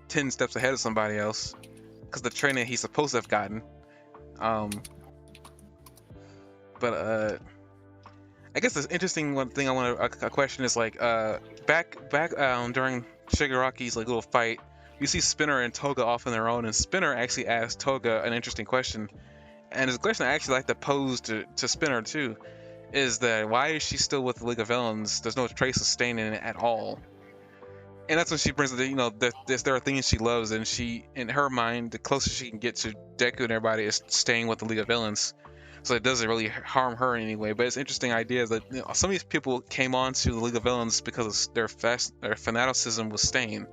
10 steps ahead of somebody else. Because the training he's supposed to have gotten. But I guess the interesting one thing I want to question is like back during Shigaraki's like little fight, you see Spinner and Toga off on their own, and Spinner actually asked Toga an interesting question, and it's a question I actually like to pose to Spinner too, is that why is she still with the League of Villains? There's no trace of Stain in it at all, and that's when she brings that there are things she loves, and she in her mind the closest she can get to Deku and everybody is staying with the League of Villains. So it doesn't really harm her in any way. But it's an interesting idea that some of these people came on to the League of Villains because of their fanaticism with Stain.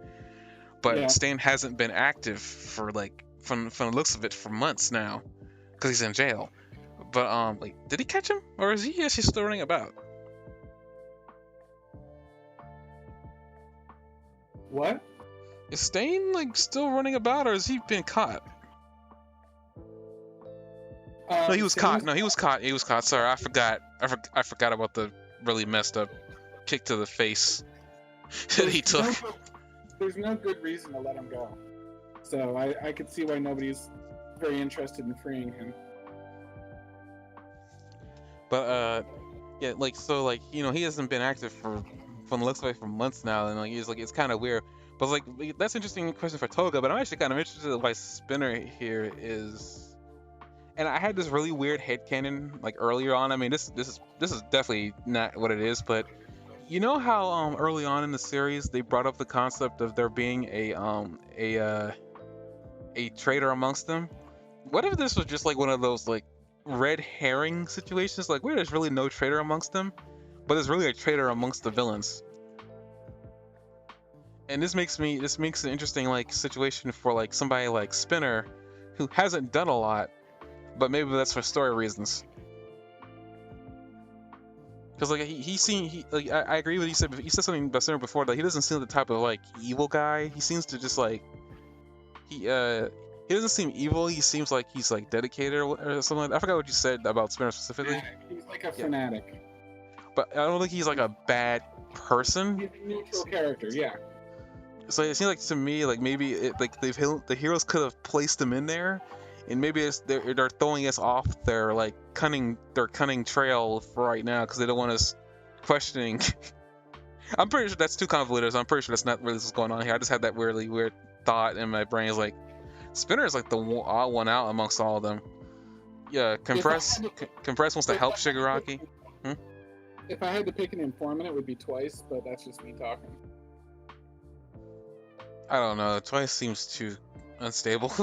But Yeah. Stain hasn't been active for like from the looks of it for months now, because he's in jail. But like, did he catch him, or is he actually still running about? What? Is Stain like still running about, or has he been caught? No, he was caught. No, he was caught. He was caught. Sorry, I forgot. I forgot about the really messed up kick to the face that he took. There's no good reason to let him go. So I could see why nobody's very interested in freeing him. But yeah, like so, like he hasn't been active from the looks of it for months now, and like it's kind of weird. But like that's an interesting question for Toga. But I'm actually kind of interested in why Spinner here is. And I had this really weird headcanon like earlier on. I mean, this is definitely not what it is, but you know how early on in the series they brought up the concept of there being a traitor amongst them. What if this was just like one of those like red herring situations, like where there's really no traitor amongst them, but there's really a traitor amongst the villains? And this makes an interesting like situation for like somebody like Spinner, who hasn't done a lot. But maybe that's for story reasons. Because like I agree with you said. You said something about Spinner before that he doesn't seem the type of like evil guy. He seems to just like he doesn't seem evil. He seems like he's like dedicated or something like that. I forgot what you said about Spinner specifically. He's like a fanatic. But I don't think he's like a bad person. He's a neutral character, yeah. So it seems like to me like maybe the heroes could have placed him in there. And maybe they're throwing us off their cunning trail for right now because they don't want us questioning. I'm pretty sure that's too convoluted. So I'm pretty sure that's not really what's going on here. I just had that weirdly weird thought in my brain. Is like Spinner is like the odd one out amongst all of them. Yeah, Compress wants to help Shigaraki. If I had to pick an informant, it would be Twice, but that's just me talking. I don't know. Twice seems too unstable.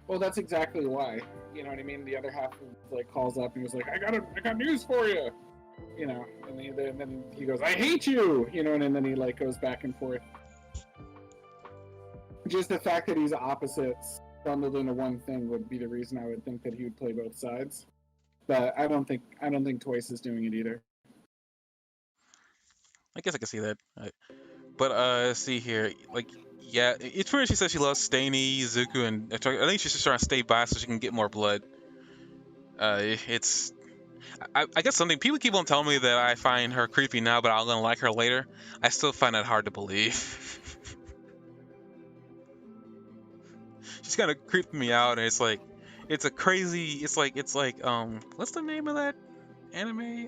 Well, that's exactly why. You know what I mean? The other half like calls up and was like, "I got news for you," you know. And then he goes, "I hate you," you know. And then he like goes back and forth. Just the fact that he's opposites bundled into one thing would be the reason I would think that he would play both sides. but I don't think Twice is doing it either. I guess I can see that. But let's see here. Like, yeah, it's weird. She says she loves Staney, Zuko, and I think she's just trying to stay by so she can get more blood. It's I guess something people keep on telling me that I find her creepy now, but I'm gonna like her later. I still find that hard to believe. She's kind of creeping me out, and it's like, it's a crazy. It's like what's the name of that anime?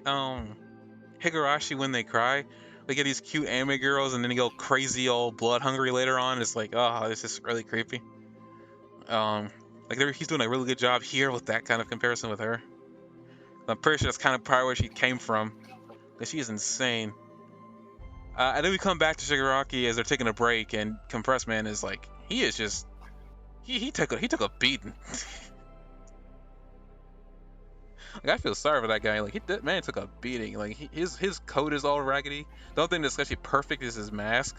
Higurashi When They Cry. They get these cute anime girls, and then they go crazy, all blood hungry later on. It's like, oh, this is really creepy. He's doing a really good job here with that kind of comparison with her. I'm pretty sure that's kind of probably where she came from, because she is insane. And then we come back to Shigaraki as they're taking a break, and Compressed Man is like, he is just, he took a beating. Like, I feel sorry for that guy. Like, that man took a beating. Like, his coat is all raggedy. The only thing that's actually perfect is his mask.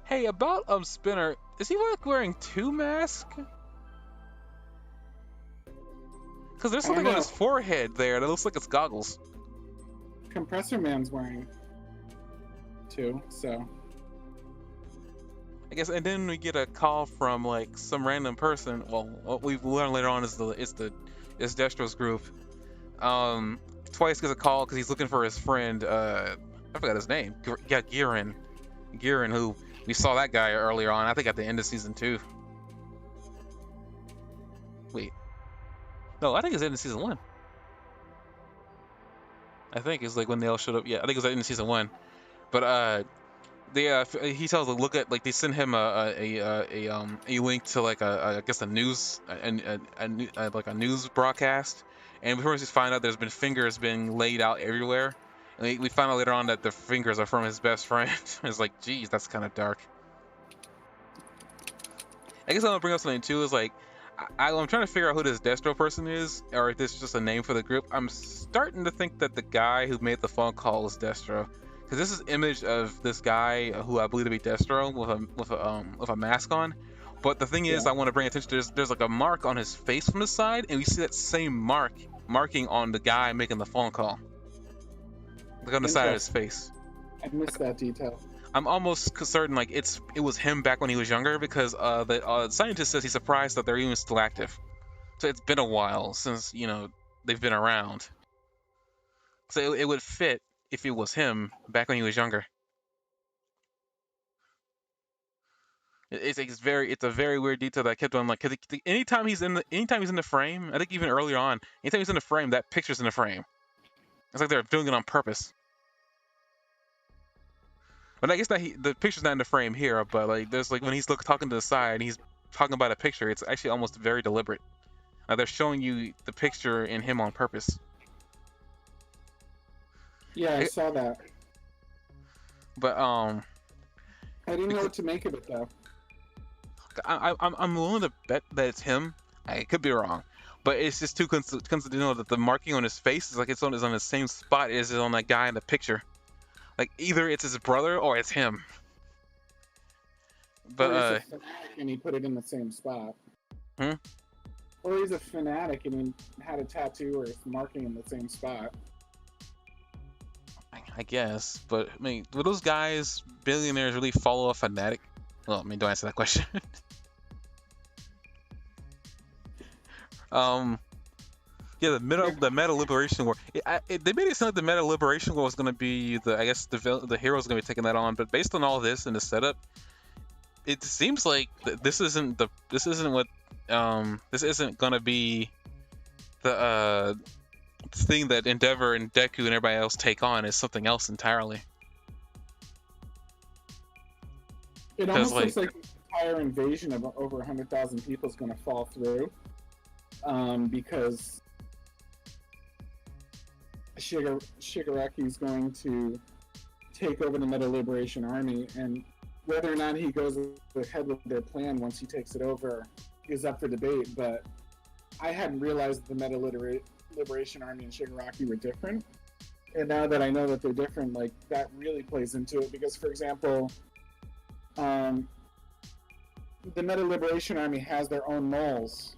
Hey, about Spinner, is he like wearing two masks? Because there's something on his forehead there that looks like it's goggles. Compressor Man's wearing two, so I guess, and then we get a call from like some random person. Well, what we learn later on is Destro's group. Twice gets a call because he's looking for his friend. I forgot his name. Girin, who we saw that guy earlier on. I think at the end of season 2. Wait, no, I think it's the end of season 1. I think it's like when they all showed up. Yeah, I think it was at the end of season 1. But he tells them look at, like, they send him a link to like I guess a news like a news broadcast, and we first just find out there's been fingers being laid out everywhere, and we find out later on that the fingers are from his best friend. It's like, geez, that's kind of dark. I guess I want to bring up something too. Is like, I'm trying to figure out who this Destro person is, or if this is just a name for the group. I'm starting to think that the guy who made the phone call is Destro. Because this is an image of this guy who I believe to be Destro with a mask on. But the thing is, I want to bring attention to there's like a mark on his face from the side, and we see that same marking on the guy making the phone call. Like on the side of his face. I missed that detail. I'm almost certain like it was him back when he was younger, because the scientist says he's surprised that they're even still active. So it's been a while since, they've been around. So it would fit if it was him back when he was younger. It's a very weird detail that I kept on, like, cause anytime he's in the frame, I think even earlier on, anytime he's in the frame, that picture's in the frame. It's like they're doing it on purpose. But I guess that the picture's not in the frame here, but like there's like when he's talking to the side and he's talking about a picture, it's actually almost very deliberate. They're showing you the picture in him on purpose. Yeah, I saw that. But I didn't know what to make of it though. I'm willing to bet that it's him. I could be wrong, but it's just too coincidental that the marking on his face is like it's on the same spot as on that guy in the picture. Like either it's his brother or it's him. But or he's a fanatic and he put it in the same spot. Or he's a fanatic and he had a tattoo or it's marking in the same spot. I guess, but I mean, do those guys, billionaires, really follow a fanatic? Well, I mean, don't answer that question. Yeah, the Meta Liberation War. They made it sound like the Meta Liberation War was going to be the heroes going to be taking that on. But based on all this and the setup, it seems like this isn't going to be the thing that Endeavor and Deku and everybody else take on. Is something else entirely. It almost looks like the entire invasion of over 100,000 people is going to fall through, because Shigaraki is going to take over the Meta Liberation Army, and whether or not he goes ahead with their plan once he takes it over is up for debate. But I hadn't realized the Meta Liberation Army and Shigaraki were different, and now that I know that they're different, like, that really plays into it. Because, for example, the Meta Liberation Army has their own moles,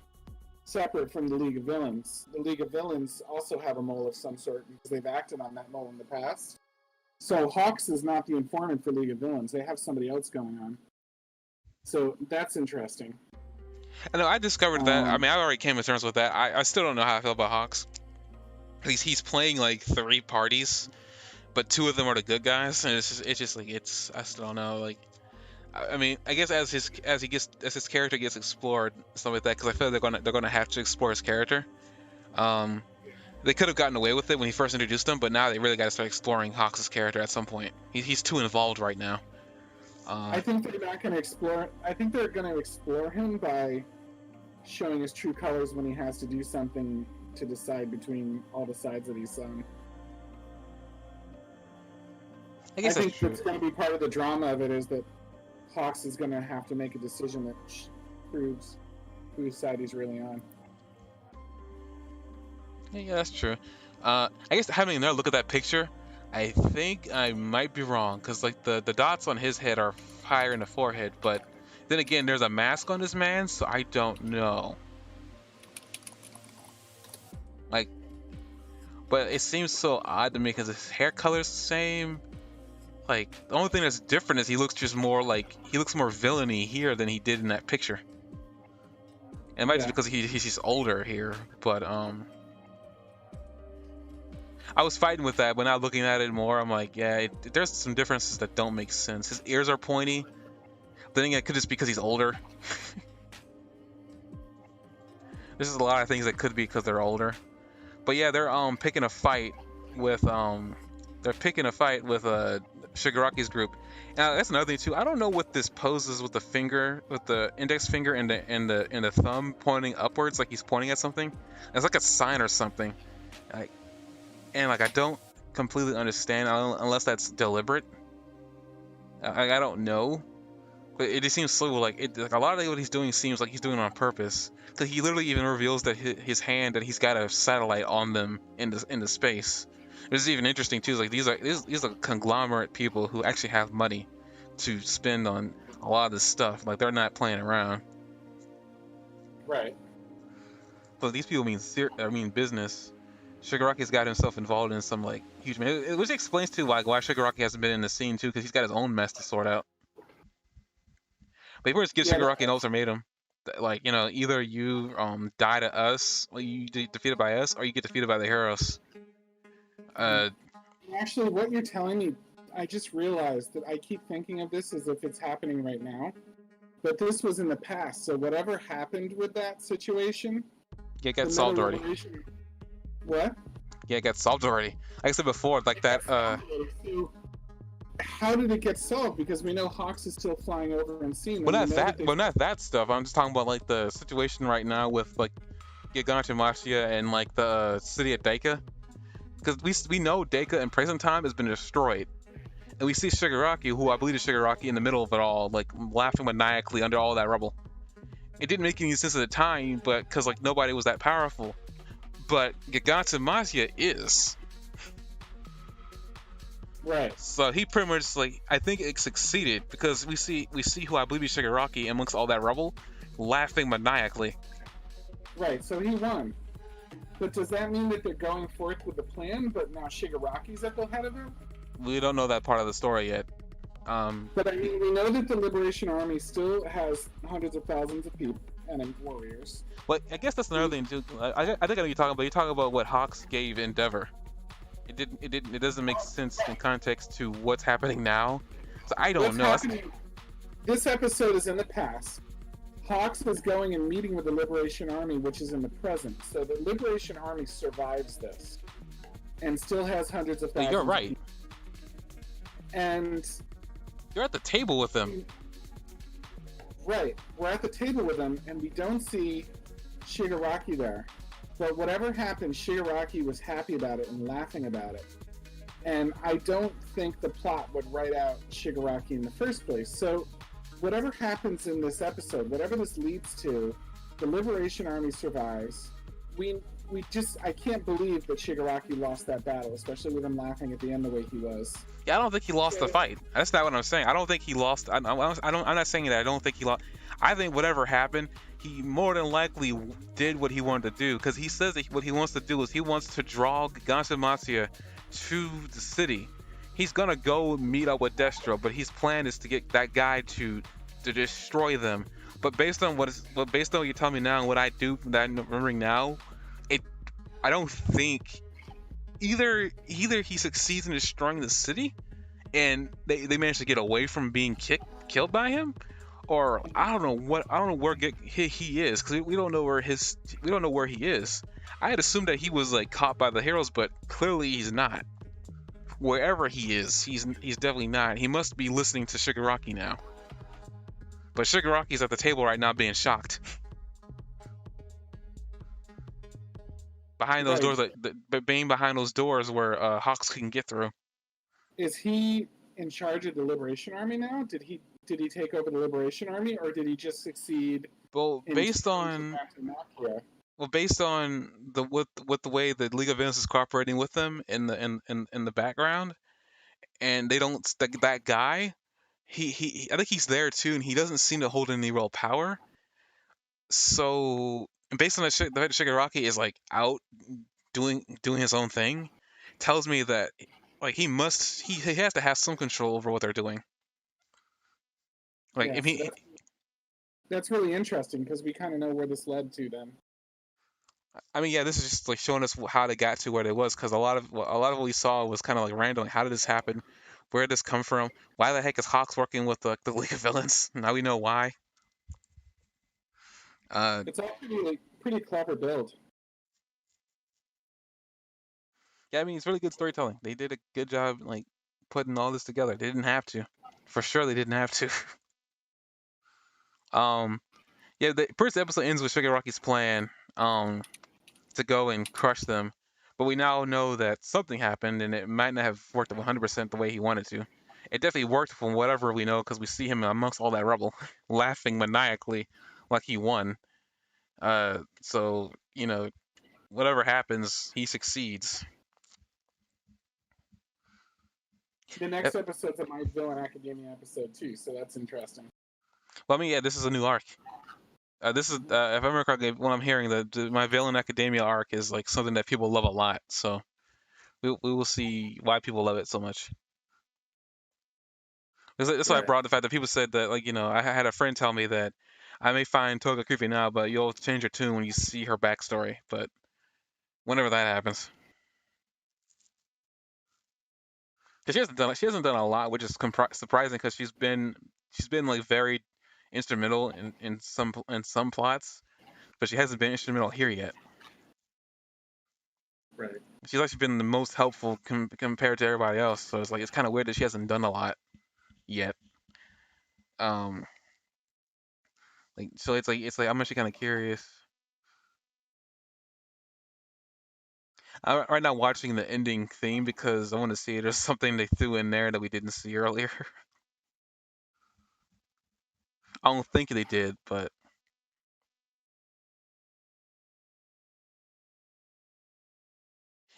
separate from the League of Villains. The League of Villains also have a mole of some sort because they've acted on that mole in the past. So Hawks is not the informant for League of Villains. They have somebody else going on. So that's interesting. I know I discovered that. I mean, I already came to terms with that. I still don't know how I feel about Hawks. He's playing like 3 parties, but 2 of them are the good guys, and it's just like I still don't know. Like, I mean, I guess as his character gets explored, stuff like that, because I feel like they're gonna have to explore his character. They could have gotten away with it when he first introduced him, but now they really got to start exploring Hawks' character at some point. He's too involved right now. I think they're not going to explore. I think they're going to explore him by showing his true colors when he has to do something to decide between all the sides that he's on. I guess think that's going to be part of the drama of it, is that Hawks is going to have to make a decision that proves whose side he's really on. Yeah, that's true. I guess having another look at that picture, I think I might be wrong, because like the dots on his head are higher in the forehead, but then again, there's a mask on this man, so I don't know. Like, but it seems so odd to me because his hair color's the same. Like, the only thing that's different is he looks more villainy here than he did in that picture. And it might just because he's just older here, but I was fighting with that, but now looking at it more, I'm like, yeah, there's some differences that don't make sense. His ears are pointy. Then again, it could just be because he's older. There's just a lot of things that could be because they're older. But yeah, they're picking a fight with Shigaraki's group. Now that's another thing too. I don't know what this poses with the finger, with the index finger and the thumb pointing upwards, like he's pointing at something. It's like a sign or something. I don't completely understand unless that's deliberate. I don't know, but it just seems so like a lot of what he's doing seems like he's doing it on purpose. Because he literally even reveals that his hand, that he's got a satellite on them into space. This is even interesting too. Like these are conglomerate people who actually have money to spend on a lot of this stuff. Like they're not playing around. Right. So these people mean business. Shigaraki's got himself involved in some like huge mess, which explains too why Shigaraki hasn't been in the scene too, because he's got his own mess to sort out. But if we just give Shigaraki an ultimatum, like, you know, either you die to us, or you get defeated by us, or you get defeated by the heroes. Actually, what you're telling me, I just realized that I keep thinking of this as if it's happening right now, but this was in the past. So whatever happened with that situation, yeah, it got solved already. What? Yeah, it got solved already. Like I said before, like that. So how did it get solved? Because we know Hawks is still flying over and seeing them. Well, not that stuff. I'm just talking about like the situation right now with like Gigante Mafia and like the city of Daika. Because we know Daika in present time has been destroyed, and we see Shigaraki, who I believe is Shigaraki, in the middle of it all, like laughing maniacally under all that rubble. It didn't make any sense at the time, but because like nobody was that powerful. But Gigante Mafia is. Right. So he pretty much, like, I think it succeeded because we see who I believe is Shigaraki amongst all that rubble, laughing maniacally. Right. So he won. But does that mean that they're going forth with the plan, but now Shigaraki's at the head of it? We don't know that part of the story yet. But I mean, we know that the Liberation Army still has hundreds of thousands of people and warriors. Well, I guess that's another thing too. I think I know what you're talking about. You're talking about what Hawks gave Endeavor. It doesn't make sense in context to what's happening now. So I don't know. This episode is in the past. Hawks was going and meeting with the Liberation Army, which is in the present. So the Liberation Army survives this and still has hundreds of thousands. You're right. And you're at the table with them. Right. We're at the table with them, and we don't see Shigaraki there. But whatever happened, Shigaraki was happy about it and laughing about it. And I don't think the plot would write out Shigaraki in the first place. So whatever happens in this episode, whatever this leads to, the Liberation Army survives. I can't believe that Shigaraki lost that battle, especially with him laughing at the end the way he was. Yeah, I don't think he lost the So, fight. That's not what I'm saying. I don't think he lost. I don't. I'm not saying that. I don't think he lost. I think whatever happened, he more than likely did what he wanted to do because he says that what he wants to do is he wants to draw Ganshin to the city. He's gonna go meet up with Destro, but his plan is to get that guy to destroy them. But based on what you tell me now and what I do that I'm remembering now, it I don't think either he succeeds in destroying the city and they manage to get away from being killed by him, or I don't know where he is because we don't know where he is. I had assumed that he was like caught by the heroes, but clearly he's not. Wherever he is, he's definitely not. He must be listening to Shigaraki now. But Shigaraki's at the table right now being shocked. Behind those right. doors, but being behind those doors where Hawks can get through. Is he in charge of the Liberation Army now? Did he take over the Liberation Army, or did he just succeed Well, in changing Antimakia? based on the with the way the League of Villains is cooperating with them in the background, and they don't that guy, I think he's there too, and he doesn't seem to hold any real power. So, and based on the fact that Shigaraki is like out doing his own thing, tells me that like he has to have some control over what they're doing. Like Yeah, if so he that's really interesting because we kind of know where this led to then. I mean, yeah, this is just like showing us how they got to where they was, because a lot of what we saw was kind of like random. Like, how did this happen? Where did this come from? Why the heck is Hawks working with the League of Villains? Now we know why. Uh, It's actually like pretty clever build. yeah, I mean, it's really good storytelling. They did a good job like putting all this together. They didn't have to, for sure. They didn't have to. um, yeah, the first episode ends with Shigaraki's plan. To go and crush them. But we now know that something happened, and it might not have worked 100% the way he wanted to. It definitely worked from whatever we know, because we see him amongst all that rubble, laughing maniacally like he won. So whatever happens, he succeeds. The Uh, next episode's a My Villain Academia episode too, so that's interesting. Well, I mean, yeah, this is a new arc. This is, if I remember correctly, when I'm hearing my Villain Academia arc is like something that people love a lot. So we will see why people love it so much. That's why I Right. brought the fact that people said that, like, I had a friend tell me that I may find Toga creepy now, but you'll change your tune when you see her backstory. But whenever that happens, because she hasn't done a lot, which is surprising because she's been like very instrumental in some plots, but she hasn't been instrumental here yet. Right. She's actually been the most helpful compared to everybody else. So it's like it's kind of weird that she hasn't done a lot yet. Um, so it's like I'm actually kind of curious. I'm right now watching the ending theme because I want to see if there's something they threw in there that we didn't see earlier. I don't think they did, but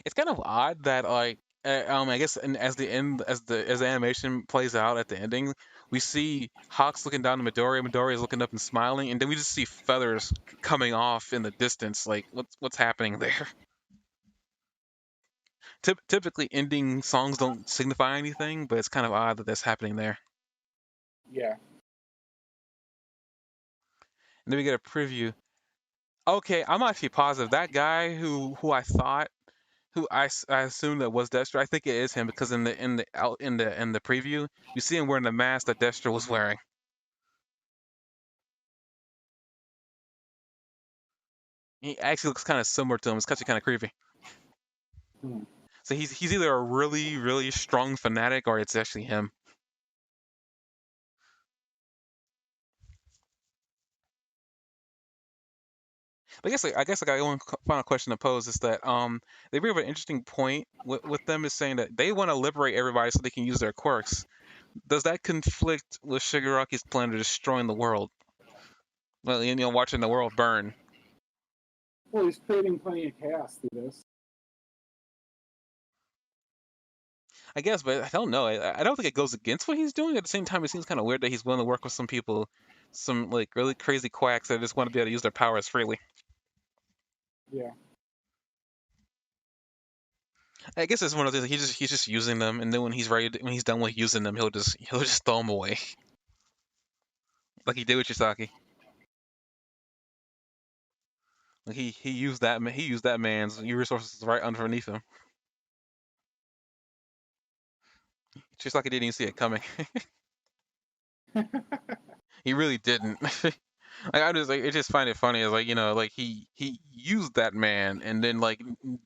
it's kind of odd that like I guess and as the animation plays out at the ending, we see Hawks looking down at Midori, Midori is looking up and smiling, and then we just see feathers coming off in the distance. Like what's happening there? Typically, ending songs don't signify anything, but it's kind of odd that that's happening there. Yeah. And then we get a preview. Okay, I'm actually positive that guy who I thought who I assumed that was Destro. I think it is him because in the preview you see him wearing the mask that Destro was wearing. He actually looks kind of similar to him. It's actually kind of creepy. Hmm. So he's either a really really strong fanatic or it's actually him. But I guess I got one final question to pose is that they bring up an interesting point with them is saying that they want to liberate everybody so they can use their quirks. Does that conflict with Shigaraki's plan of destroying the world? Well, watching the world burn. Well, he's creating plenty of chaos through this. I guess, but I don't know. I don't think it goes against what he's doing. At the same time, it seems kind of weird that he's willing to work with some people, some like really crazy quacks that just want to be able to use their powers freely. Yeah. I guess it's one of those. He's just using them, and then when he's ready, when he's done with using them, he'll just throw them away, like he did with Chisaki. Like he used that man's resources right underneath him. Chisaki didn't even see it coming. He really didn't. Like I just like I just find it funny as like like he used that man and then like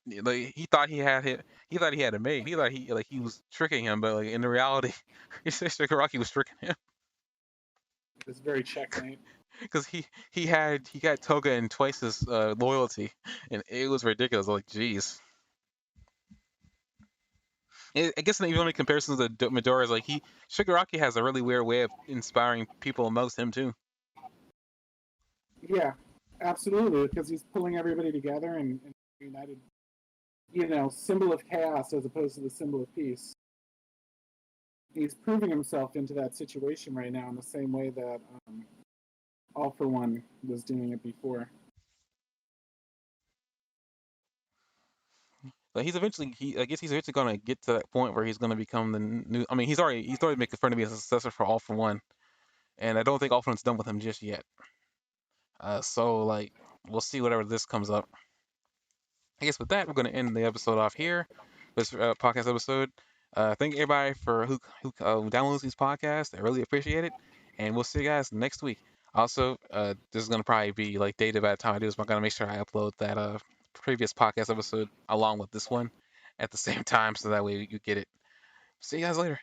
he thought he thought he had it made. He thought he was tricking him, but like in the reality, he said Shigaraki was tricking him It's very checkmate. because he got Toga and twice his loyalty, and it was ridiculous. Like jeez. I guess the only comparison to Midoriya is like Shigaraki has a really weird way of inspiring people amongst him too. Yeah, absolutely, because he's pulling everybody together and united. Symbol of chaos as opposed to the symbol of peace. He's proving himself into that situation right now in the same way that All for One was doing it before. But I guess he's eventually gonna get to that point where he's gonna become the new. I mean, he's already making fun of me as a successor for All for One, and I don't think All for One's done with him just yet. So like we'll see whatever this comes up. I guess with that we're gonna end the episode off here, this podcast episode. Thank everybody for who downloads these podcasts. I really appreciate it, and we'll see you guys next week. Also, this is gonna probably be like dated by the time I do this, but I'm gonna make sure I upload that previous podcast episode along with this one at the same time, so that way you get it. See you guys later.